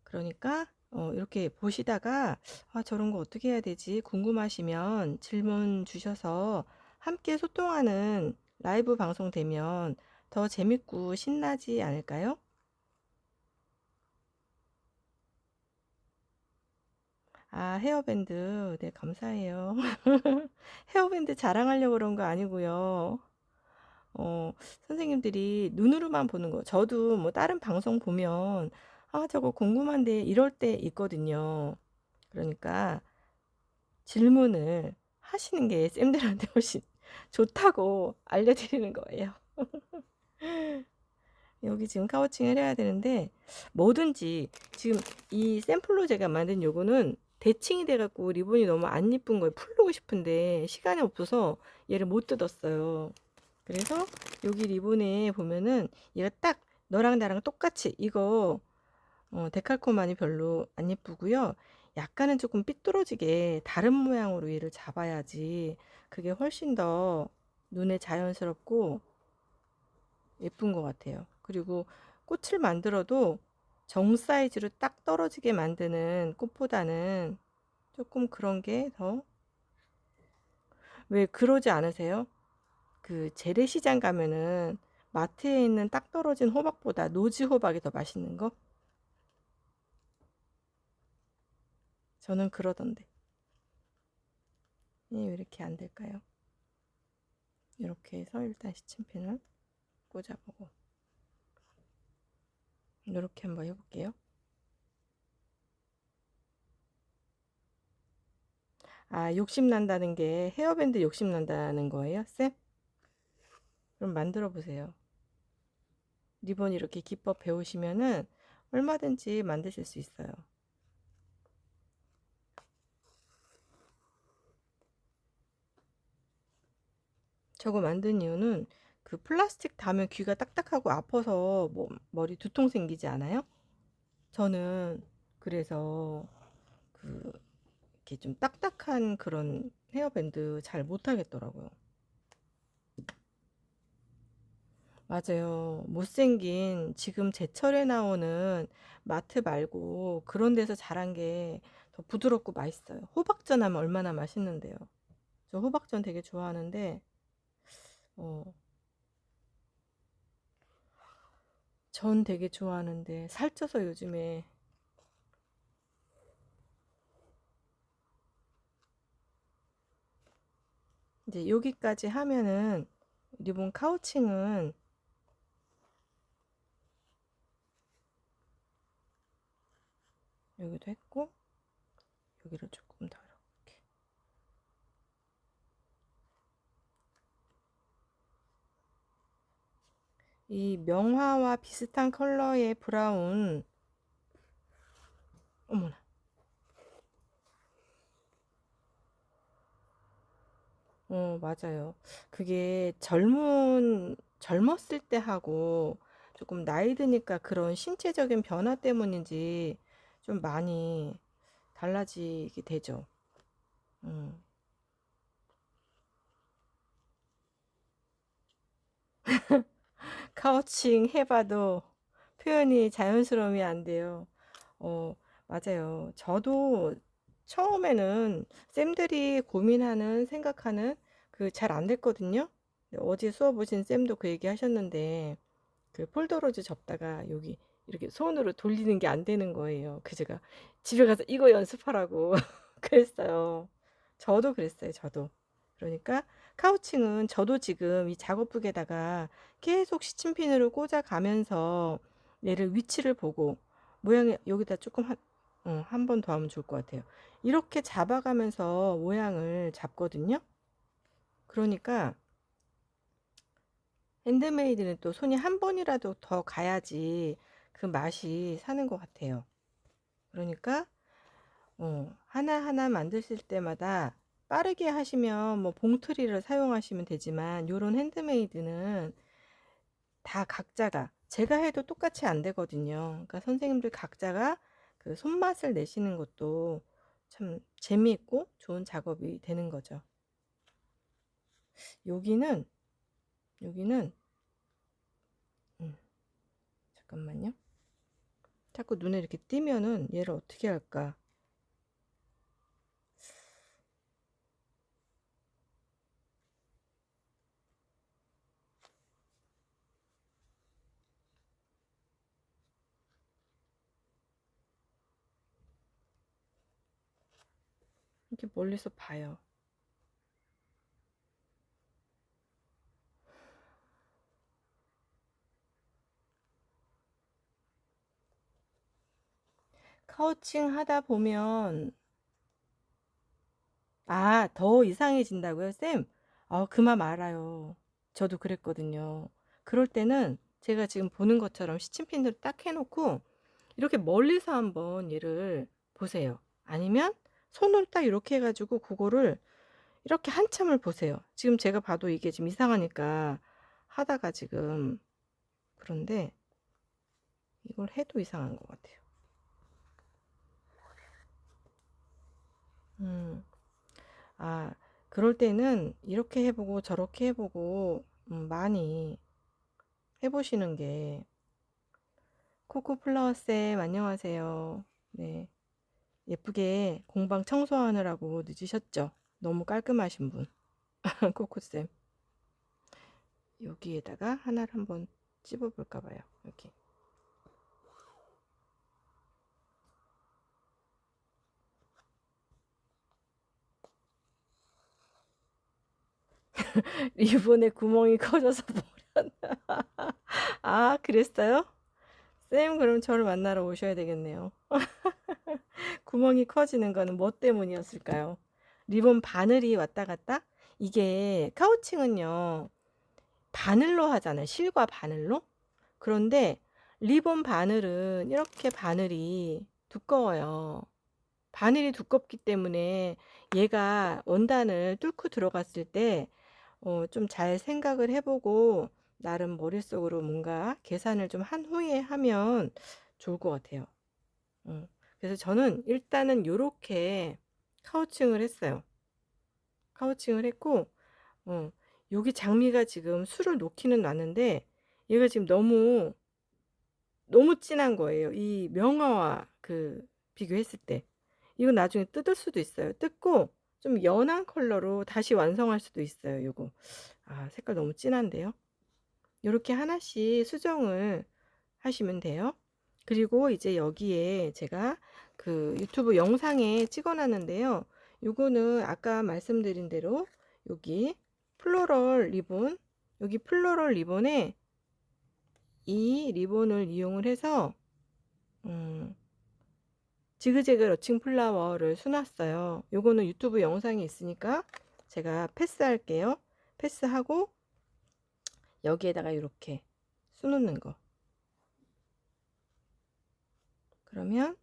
그러니까 이렇게 보시다가 아, 저런 거 어떻게 해야 되지? 궁금하시면 질문 주셔서 함께 소통하는 라이브 방송 되면 더 재밌고 신나지 않을까요? 아, 헤어밴드. 네, 감사해요. 헤어밴드 자랑하려고 그런 거 아니고요. 어, 선생님들이 눈으로만 보는 거. 저도 뭐 다른 방송 보면 아, 저거 궁금한데 이럴 때 있거든요. 그러니까 질문을 하시는 게 쌤들한테 훨씬 좋다고 알려드리는 거예요. 여기 지금 카우칭을 해야 되는데 뭐든지 지금 이 샘플로 제가 만든 요거는 대칭이 돼갖고 리본이 너무 안 예쁜 거예요. 풀르고 싶은데 시간이 없어서 얘를 못 뜯었어요. 그래서 여기 리본에 보면은 얘가 딱 너랑 나랑 똑같이 이거 데칼코마니 별로 안 예쁘고요. 약간은 조금 삐뚤어지게 다른 모양으로 얘를 잡아야지 그게 훨씬 더 눈에 자연스럽고 예쁜 것 같아요. 그리고 꽃을 만들어도 정 사이즈로 딱 떨어지게 만드는 꽃보다는 조금 그런 게 더, 왜 그러지 않으세요? 그 재래시장 가면은 마트에 있는 딱 떨어진 호박보다 노지 호박이 더 맛있는 거? 저는 그러던데. 왜 이렇게 안 될까요? 이렇게 해서 일단 시침핀을 꽂아보고 이렇게 한번 해볼게요. 아, 욕심 난다는 게 헤어밴드 욕심 난다는 거예요, 쌤? 그럼 만들어 보세요. 리본 이렇게 기법 배우시면은 얼마든지 만드실 수 있어요. 저거 만든 이유는 그 플라스틱 닿으면 귀가 딱딱하고 아파서 뭐 머리 두통 생기지 않아요? 저는 그래서 그 이렇게 좀 딱딱한 그런 헤어밴드 잘 못하겠더라고요. 맞아요. 못생긴 지금 제철에 나오는 마트 말고 그런 데서 자란 게 더 부드럽고 맛있어요. 호박전 하면 얼마나 맛있는데요. 저 호박전 되게 좋아하는데, 어, 전 되게 좋아하는데 살쪄서 요즘에 이제 여기까지 하면은 리본 카우칭은 여기도 했고 여기를 조금 더 이렇게 이 명화와 비슷한 컬러의 브라운 어머나 맞아요. 그게 젊었을 때 하고 조금 나이 드니까 그런 신체적인 변화 때문인지 좀 많이 달라지게 되죠. 음. 카우칭 해봐도 표현이 자연스러움이 안 돼요. 어, 맞아요. 저도 처음에는 쌤들이 고민하는, 생각하는 그 잘 안 됐거든요. 어제 수업 오신 쌤도 그 얘기 하셨는데, 그 폴더로즈 접다가 여기 이렇게 손으로 돌리는 게 안 되는 거예요. 그 제가 집에 가서 이거 연습하라고 그랬어요. 저도 그랬어요. 저도. 그러니까 카우칭은 저도 지금 이 작업복에다가 계속 시침핀으로 꽂아 가면서 얘를 위치를 보고 모양이 여기다 조금 한 번 더 하면 좋을 것 같아요. 이렇게 잡아가면서 모양을 잡거든요. 그러니까 핸드메이드는 또 손이 한 번이라도 더 가야지 그 맛이 사는 것 같아요. 그러니까 하나하나 만드실 때마다 빠르게 하시면 뭐 봉투리를 사용하시면 되지만 요런 핸드메이드는 다 각자가 제가 해도 똑같이 안 되거든요. 그러니까 선생님들 각자가 그 손맛을 내시는 것도 참 재미있고 좋은 작업이 되는 거죠. 여기는 여기는 잠깐만요. 자꾸 눈에 이렇게 띄면은 얘를 어떻게 할까? 이렇게 멀리서 봐요. 카우칭 하다 보면 더 이상해진다고요, 쌤? 그만 알아요. 저도 그랬거든요. 그럴 때는 제가 지금 보는 것처럼 시침핀으로 딱 해놓고 이렇게 멀리서 한번 얘를 보세요. 아니면 손으로 딱 이렇게 해가지고 그거를 이렇게 한참을 보세요. 지금 제가 봐도 이게 지금 이상하니까 하다가 지금 그런데 이걸 해도 이상한 것 같아요. 음, 아, 그럴 때는 이렇게 해보고 저렇게 해보고 많이 해보시는 게 코코플라워쌤 안녕하세요. 네, 예쁘게 공방 청소하느라고 늦으셨죠? 너무 깔끔하신 분 코코쌤. 여기에다가 하나를 한번 찝어볼까 봐요. 여기. 리본에 구멍이 커져서 버렸나? 그랬어요? 쌤, 그럼 저를 만나러 오셔야 되겠네요. 구멍이 커지는 거는 뭐 때문이었을까요? 리본 바늘이 왔다 갔다? 이게 카우칭은요, 바늘로 하잖아요. 실과 바늘로. 그런데 리본 바늘은 이렇게 바늘이 두꺼워요. 바늘이 두껍기 때문에 얘가 원단을 뚫고 들어갔을 때 좀 잘 생각을 해보고 나름 머릿속으로 뭔가 계산을 좀 한 후에 하면 좋을 것 같아요. 그래서 저는 일단은 요렇게 카우칭을 했어요. 카우칭을 했고 여기 장미가 지금 술을 놓기는 놨는데 얘가 지금 너무 진한 거예요. 이 명화와 비교했을 때. 이거 나중에 뜯을 수도 있어요. 뜯고 좀 연한 컬러로 다시 완성할 수도 있어요. 요거. 색깔 너무 진한데요. 이렇게 하나씩 수정을 하시면 돼요. 그리고 이제 여기에 제가 유튜브 영상에 찍어 놨는데요. 요거는 아까 말씀드린 대로 여기 플로럴 리본, 여기 플로럴 리본에 이 리본을 이용을 해서 지그재그 러칭 플라워를 수놨어요. 요거는 유튜브 영상이 있으니까 제가 패스할게요. 패스하고 여기에다가 이렇게 수놓는 거. 그러면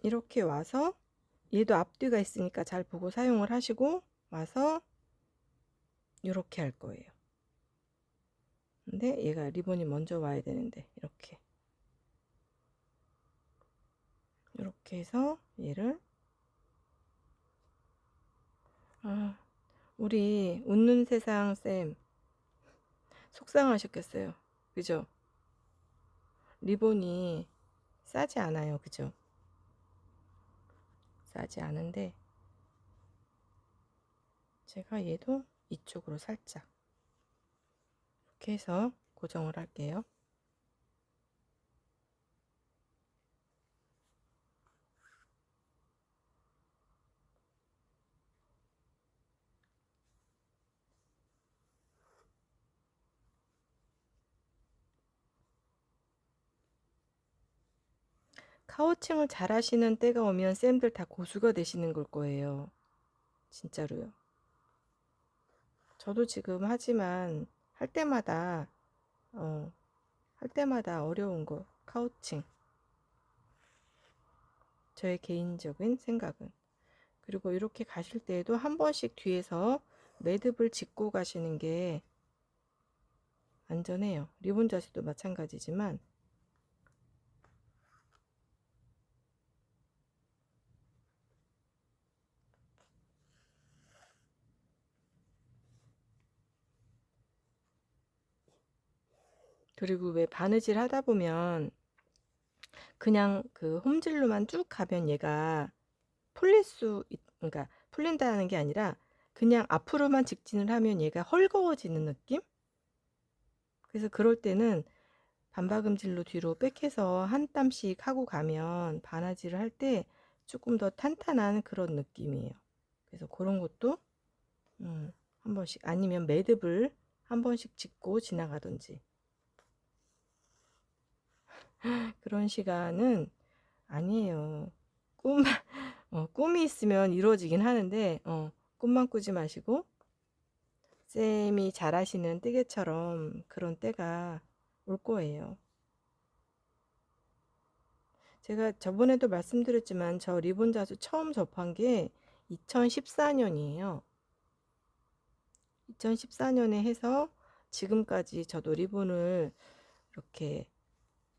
이렇게 와서 얘도 앞뒤가 있으니까 잘 보고 사용을 하시고 와서 이렇게 할 거예요. 근데 얘가 리본이 먼저 와야 되는데 이렇게 해서 얘를 우리 웃는 세상 쌤 속상하셨겠어요. 그죠? 리본이 싸지 않아요. 그죠? 싸지 않은데 제가 얘도 이쪽으로 살짝 이렇게 해서 고정을 할게요. 카우칭을 잘 하시는 때가 오면 쌤들 다 고수가 되시는 걸 거예요. 진짜로요. 저도 지금 하지만 할 때마다 어려운 거 카우칭. 저의 개인적인 생각은. 그리고 이렇게 가실 때에도 한 번씩 뒤에서 매듭을 짚고 가시는 게 안전해요. 리본 자세도 마찬가지지만 그리고 왜 바느질 하다 보면 그냥 그 홈질로만 쭉 가면 얘가 그러니까 풀린다는 게 아니라 그냥 앞으로만 직진을 하면 얘가 헐거워지는 느낌? 그래서 그럴 때는 반박음질로 뒤로 백해서 한 땀씩 하고 가면 바느질을 할 때 조금 더 탄탄한 그런 느낌이에요. 그래서 그런 것도 한 번씩, 아니면 매듭을 한 번씩 짚고 지나가든지 그런 시간은 아니에요. 꿈, 꿈이 있으면 이루어지긴 하는데 꿈만 꾸지 마시고 쌤이 잘하시는 뜨개처럼 그런 때가 올 거예요. 제가 저번에도 말씀드렸지만 저 리본 자수 처음 접한 게 2014년이에요. 2014년에 해서 지금까지 저도 리본을 이렇게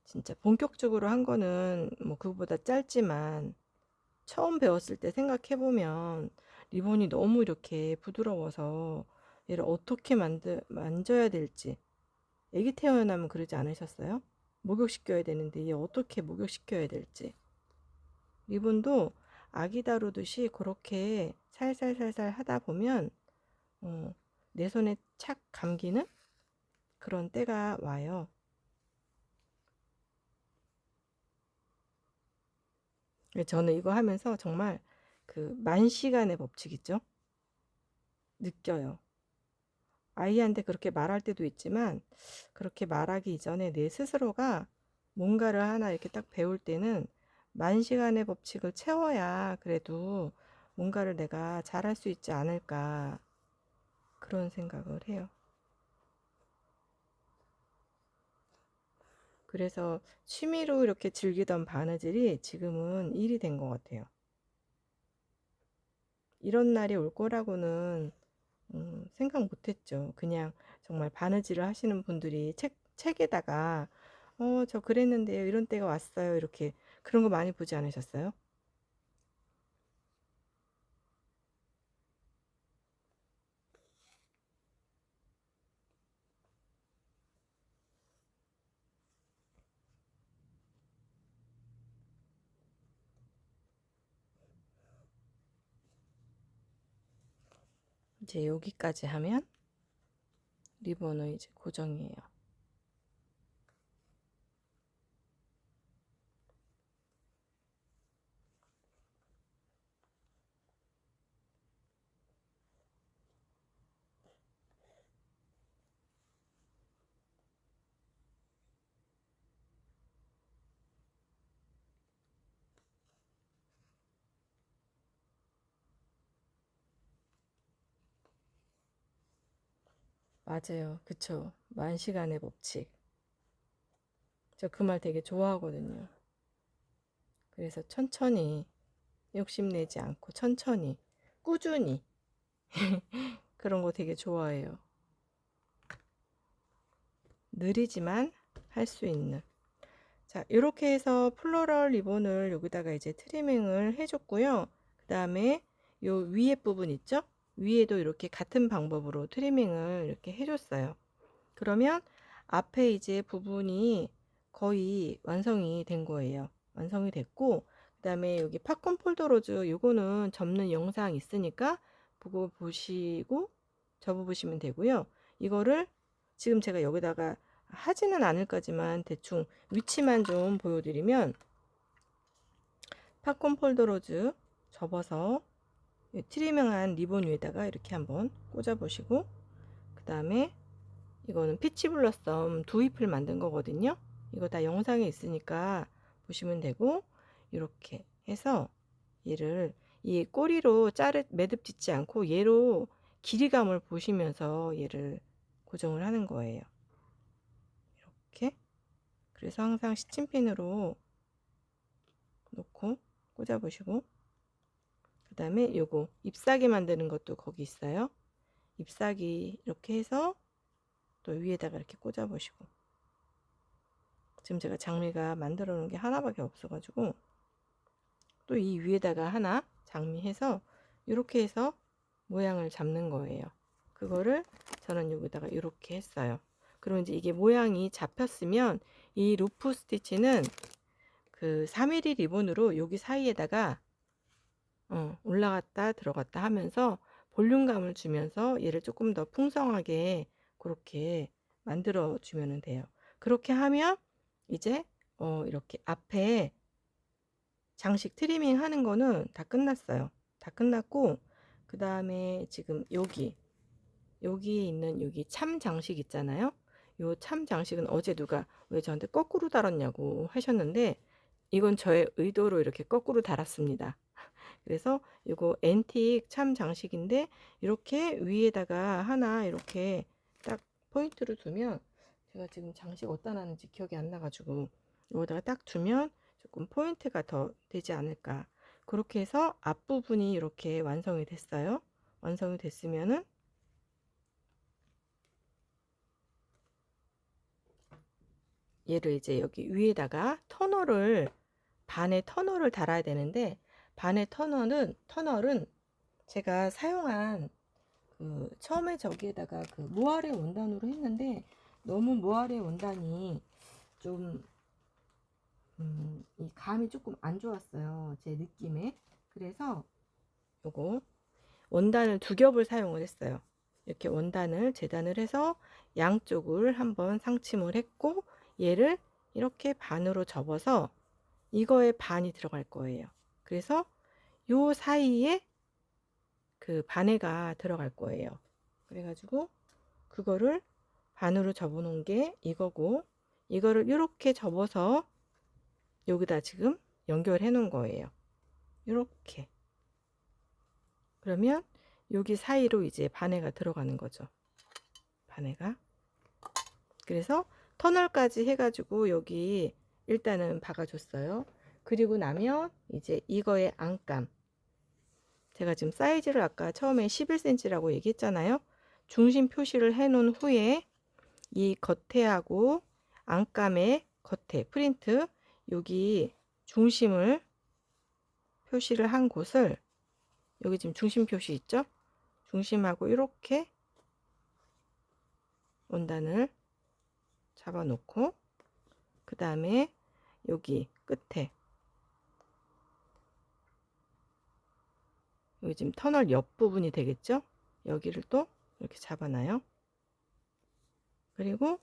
진짜 본격적으로 한 거는 뭐 그거보다 짧지만 처음 배웠을 때 생각해보면 리본이 너무 이렇게 부드러워서 얘를 어떻게 만져야 될지, 애기 태어나면 그러지 않으셨어요? 목욕시켜야 되는데 얘 어떻게 목욕시켜야 될지. 리본도 아기 다루듯이 그렇게 살살살살 하다 보면 내 손에 착 감기는 그런 때가 와요. 저는 이거 하면서 정말 그 만시간의 법칙 있죠? 느껴요. 아이한테 그렇게 말할 때도 있지만 그렇게 말하기 이전에 내 스스로가 뭔가를 하나 이렇게 딱 배울 때는 만시간의 법칙을 채워야 그래도 뭔가를 내가 잘할 수 있지 않을까 그런 생각을 해요. 그래서 취미로 이렇게 즐기던 바느질이 지금은 일이 된 것 같아요. 이런 날이 올 거라고는 생각 못했죠. 그냥 정말 바느질을 하시는 분들이 책에다가 저 그랬는데요. 이런 때가 왔어요. 이렇게 그런 거 많이 보지 않으셨어요? 이제 여기까지 하면 리본은 이제 고정이에요. 맞아요. 그쵸. 만시간의 법칙. 저 그 말 되게 좋아하거든요. 그래서 천천히 욕심내지 않고 천천히 꾸준히 그런 거 되게 좋아해요. 느리지만 할 수 있는. 자, 이렇게 해서 플로럴 리본을 여기다가 이제 트리밍을 해줬고요. 그 다음에 요 위에 부분 있죠? 위에도 이렇게 같은 방법으로 트리밍을 이렇게 해줬어요. 그러면 앞에 이제 부분이 거의 완성이 된 거예요. 완성이 됐고, 그 다음에 여기 팝콘 폴더 로즈 요거는 접는 영상 있으니까 보고 보시고 접어보시면 되고요. 이거를 지금 제가 여기다가 하지는 않을 거지만 대충 위치만 좀 보여드리면 팝콘 폴더 로즈 접어서 트리밍한 리본 위에다가 이렇게 한번 꽂아 보시고, 그 다음에 이거는 피치 블러썸 두 잎을 만든 거거든요. 이거 다 영상에 있으니까 보시면 되고, 이렇게 해서 얘를 이 꼬리로 매듭 짓지 않고 얘로 길이감을 보시면서 얘를 고정을 하는 거예요. 이렇게. 그래서 항상 시침핀으로 놓고 꽂아 보시고, 그 다음에 요거 잎사귀 만드는 것도 거기 있어요. 잎사귀 이렇게 해서 또 위에다가 이렇게 꽂아 보시고, 지금 제가 장미가 만들어 놓은 게 하나밖에 없어 가지고 또 이 위에다가 하나 장미해서 이렇게 해서 모양을 잡는 거예요. 그거를 저는 여기다가 이렇게 했어요. 그럼 이제 이게 모양이 잡혔으면 이 루프 스티치는 그 4mm 리본으로 여기 사이에다가 올라갔다 들어갔다 하면서 볼륨감을 주면서 얘를 조금 더 풍성하게 그렇게 만들어 주면 돼요. 그렇게 하면 이제 이렇게 앞에 장식 트리밍 하는 거는 다 끝났어요. 다 끝났고, 그 다음에 지금 여기 있는 여기 참 장식 있잖아요. 요 참 장식은 어제 누가 왜 저한테 거꾸로 달았냐고 하셨는데, 이건 저의 의도로 이렇게 거꾸로 달았습니다. 그래서 이거 앤틱 참 장식인데, 이렇게 위에다가 하나 이렇게 딱 포인트를 두면, 제가 지금 장식 어디다 놨는지 기억이 안 나가지고 여기다가 딱 두면 조금 포인트가 더 되지 않을까. 그렇게 해서 앞부분이 이렇게 완성이 됐어요. 완성이 됐으면은 얘를 이제 여기 위에다가 반의 터널을 달아야 되는데, 반의 터널은 제가 사용한 그 처음에 저기에다가 그 모아레 원단으로 했는데, 너무 모아레 원단이 좀 이 감이 조금 안 좋았어요, 제 느낌에. 그래서 요거 원단을 2겹을 사용을 했어요. 이렇게 원단을 재단을 해서 양쪽을 한번 상침을 했고, 얘를 이렇게 반으로 접어서 이거에 반이 들어갈 거예요. 그래서 요 사이에 그 반에가 들어갈 거예요. 그래가지고 그거를 반으로 접어 놓은 게 이거고, 이거를 이렇게 접어서 여기다 지금 연결해 놓은 거예요. 이렇게. 그러면 여기 사이로 이제 반에가 들어가는 거죠. 반에가. 그래서 터널까지 해가지고 여기 일단은 박아줬어요. 그리고 나면 이제 이거의 안감. 제가 지금 사이즈를 아까 처음에 11cm라고 얘기했잖아요. 중심 표시를 해 놓은 후에 이 겉에하고 안감의 겉에 프린트 여기 중심을 표시를 한 곳을, 여기 지금 중심 표시 있죠? 중심하고 이렇게 원단을 잡아 놓고, 그 다음에 여기 끝에 여기 지금 터널 옆 부분이 되겠죠? 여기를 또 이렇게 잡아놔요. 그리고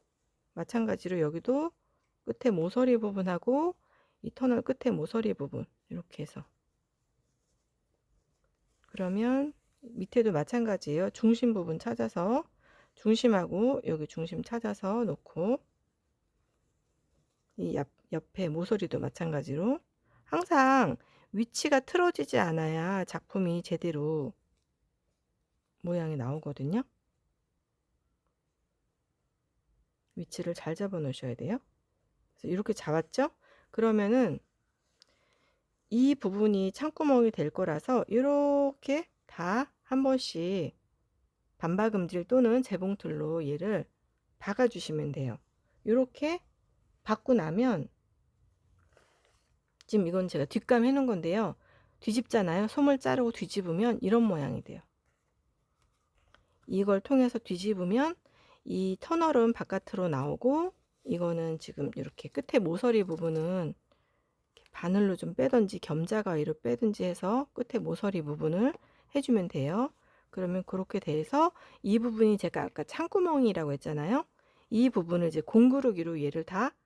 마찬가지로 여기도 끝에 모서리 부분하고 이 터널 끝에 모서리 부분 이렇게 해서, 그러면 밑에도 마찬가지예요. 중심 부분 찾아서 중심하고 여기 중심 찾아서 놓고, 이 옆에 모서리도 마찬가지로 항상 위치가 틀어지지 않아야 작품이 제대로 모양이 나오거든요. 위치를 잘 잡아 놓으셔야 돼요. 그래서 이렇게 잡았죠? 그러면은 이 부분이 창구멍이 될 거라서 이렇게 다 한 번씩 반박음질 또는 재봉틀로 얘를 박아 주시면 돼요. 이렇게 박고 나면, 지금 이건 제가 뒷감 해 놓은 건데요. 뒤집잖아요. 솜을 자르고 뒤집으면 이런 모양이 돼요. 이걸 통해서 뒤집으면 이 터널은 바깥으로 나오고, 이거는 지금 이렇게 끝에 모서리 부분은 바늘로 좀 빼든지 겸자 가위로 빼든지 해서 끝에 모서리 부분을 해주면 돼요. 그러면 그렇게 돼서 이 부분이 제가 아까 창구멍이라고 했잖아요. 이 부분을 이제 공구르기로 얘를 다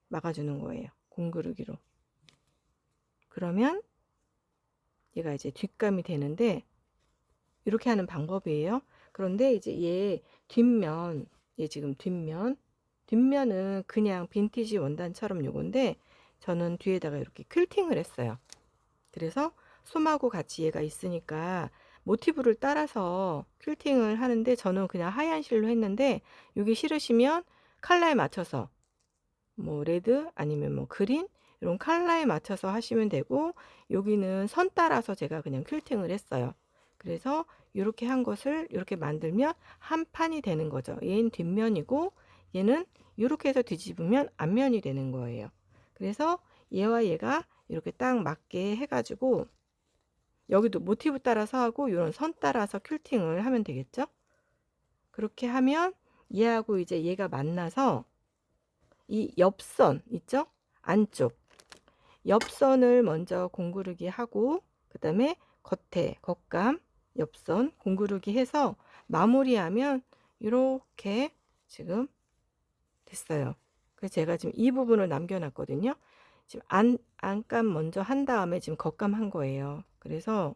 막아주는 거예요. 공구르기로. 그러면 얘가 이제 뒷감이 되는데, 이렇게 하는 방법이에요. 그런데 이제 얘 지금 뒷면은 그냥 빈티지 원단처럼 요건데, 저는 뒤에다가 이렇게 퀼팅을 했어요. 그래서 솜하고 같이 얘가 있으니까 모티브를 따라서 퀼팅을 하는데, 저는 그냥 하얀 실로 했는데, 여기 싫으시면 컬러에 맞춰서 뭐 레드 아니면 뭐 그린 이런 컬러에 맞춰서 하시면 되고, 여기는 선 따라서 제가 그냥 퀼팅을 했어요. 그래서 이렇게 한 것을 이렇게 만들면 한 판이 되는 거죠. 얘는 뒷면이고 얘는 이렇게 해서 뒤집으면 앞면이 되는 거예요. 그래서 얘와 얘가 이렇게 딱 맞게 해가지고 여기도 모티브 따라서 하고 이런 선 따라서 퀼팅을 하면 되겠죠. 그렇게 하면 얘하고 이제 얘가 만나서 이 옆선 있죠? 안쪽 옆선을 먼저 공구르기 하고 그 다음에 겉에 겉감 옆선 공구르기 해서 마무리하면 이렇게 지금 됐어요. 그래서 제가 지금 이 부분을 남겨놨거든요. 지금 안감 먼저 한 다음에 지금 겉감 한 거예요. 그래서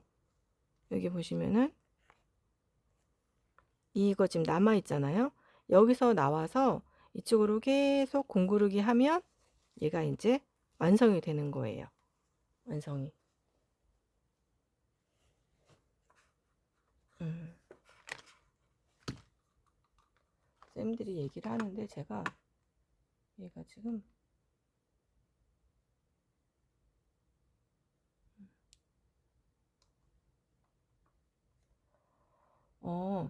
여기 보시면은 이거 지금 남아 있잖아요. 여기서 나와서 이쪽으로 계속 공구르기 하면 얘가 이제 완성이 되는 거예요. 완성이. 쌤들이 얘기를 하는데 제가 얘가 지금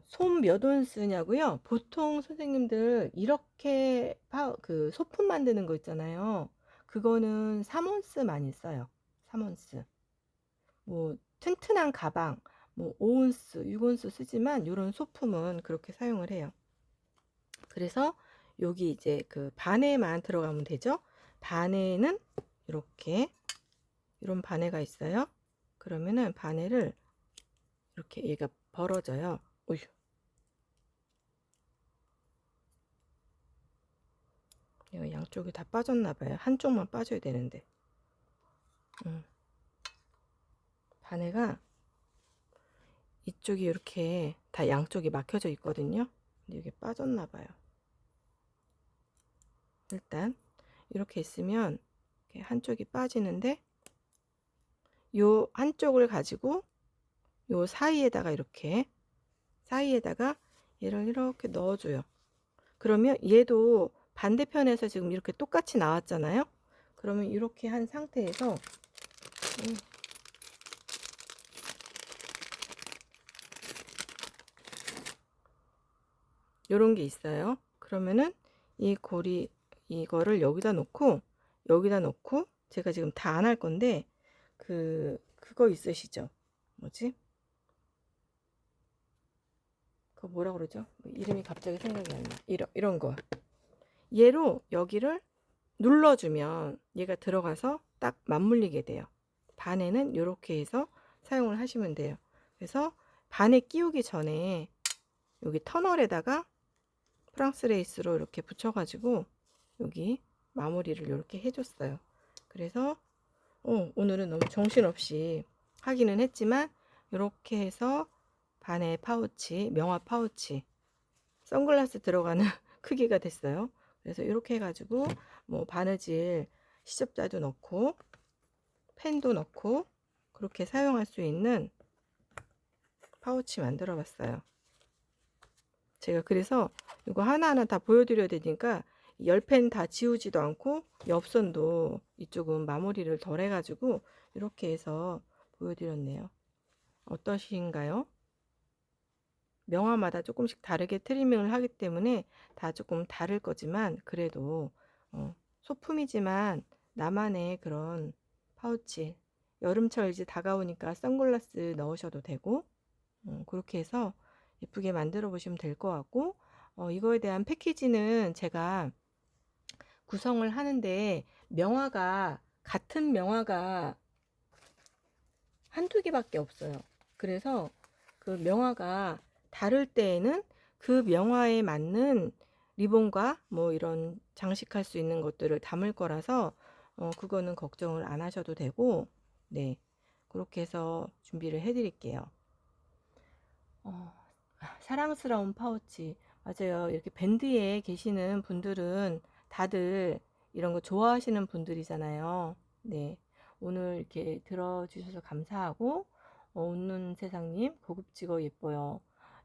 솜 몇 원 쓰냐고요? 보통 선생님들 이렇게 그 소품 만드는 거 있잖아요. 그거는 3온스 많이 써요. 3온스. 뭐 튼튼한 가방 뭐 5온스, 6온스 쓰지만 이런 소품은 그렇게 사용을 해요. 그래서 여기 이제 그 반에만 들어가면 되죠. 반에는 이렇게 이런 반에가 있어요. 그러면은 반에를 이렇게 얘가 벌어져요. 어휴. 얘가 양쪽이 다 빠졌나 봐요. 한쪽만 빠져야 되는데. 반에가 이쪽이 이렇게 다 양쪽이 막혀져 있거든요. 근데 이게 빠졌나 봐요. 일단 이렇게 있으면 이렇게 한쪽이 빠지는데 요 한쪽을 가지고 요 사이에다가 이렇게 사이에다가 얘를 이렇게 넣어줘요. 그러면 얘도 반대편에서 지금 이렇게 똑같이 나왔잖아요. 그러면 이렇게 한 상태에서 요런 게 있어요. 그러면은 이 고리 이거를 여기다 놓고 제가 지금 다 안 할 건데 그거 있으시죠? 뭐지? 그거 뭐라 그러죠? 이름이 갑자기 생각이 안 나. 이런 거. 얘로 여기를 눌러주면 얘가 들어가서 딱 맞물리게 돼요. 반에는 이렇게 해서 사용을 하시면 돼요. 그래서 반에 끼우기 전에 여기 터널에다가 프랑스 레이스로 이렇게 붙여가지고 여기 마무리를 이렇게 해줬어요. 그래서 오늘은 너무 정신없이 하기는 했지만 이렇게 해서 반의 파우치, 명화 파우치, 선글라스 들어가는 크기가 됐어요. 그래서 이렇게 해가지고 뭐 바느질 시접자도 넣고 펜도 넣고 그렇게 사용할 수 있는 파우치 만들어 봤어요. 제가 그래서 이거 하나하나 다 보여드려야 되니까 열펜 다 지우지도 않고 옆선도 이쪽은 마무리를 덜 해가지고 이렇게 해서 보여드렸네요. 어떠신가요? 명화마다 조금씩 다르게 트리밍을 하기 때문에 다 조금 다를 거지만 그래도 소품이지만 나만의 그런 파우치 여름철 이제 다가오니까 선글라스 넣으셔도 되고 그렇게 해서 예쁘게 만들어 보시면 될 것 같고 이거에 대한 패키지는 제가 구성을 하는데 명화가 같은 명화가 한두 개밖에 없어요. 그래서 그 명화가 다를 때에는 그 명화에 맞는 리본과 뭐 이런 장식할 수 있는 것들을 담을 거라서 그거는 걱정을 안 하셔도 되고 네 그렇게 해서 준비를 해 드릴게요. 사랑스러운 파우치 맞아요. 이렇게 밴드에 계시는 분들은 다들 이런 거 좋아하시는 분들이잖아요. 네 오늘 이렇게 들어주셔서 감사하고 웃는 세상님 고급지고 예뻐요.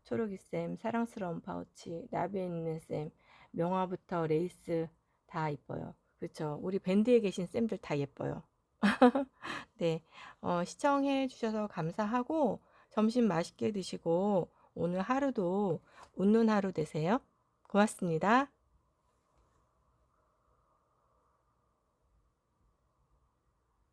초록이쌤 사랑스러운 파우치 나비에 있는 쌤 명화부터 레이스 다 이뻐요. 그렇죠. 우리 밴드에 계신 쌤들 다 예뻐요. 네 시청해 주셔서 감사하고 점심 맛있게 드시고 오늘 하루도 웃는 하루 되세요. 고맙습니다.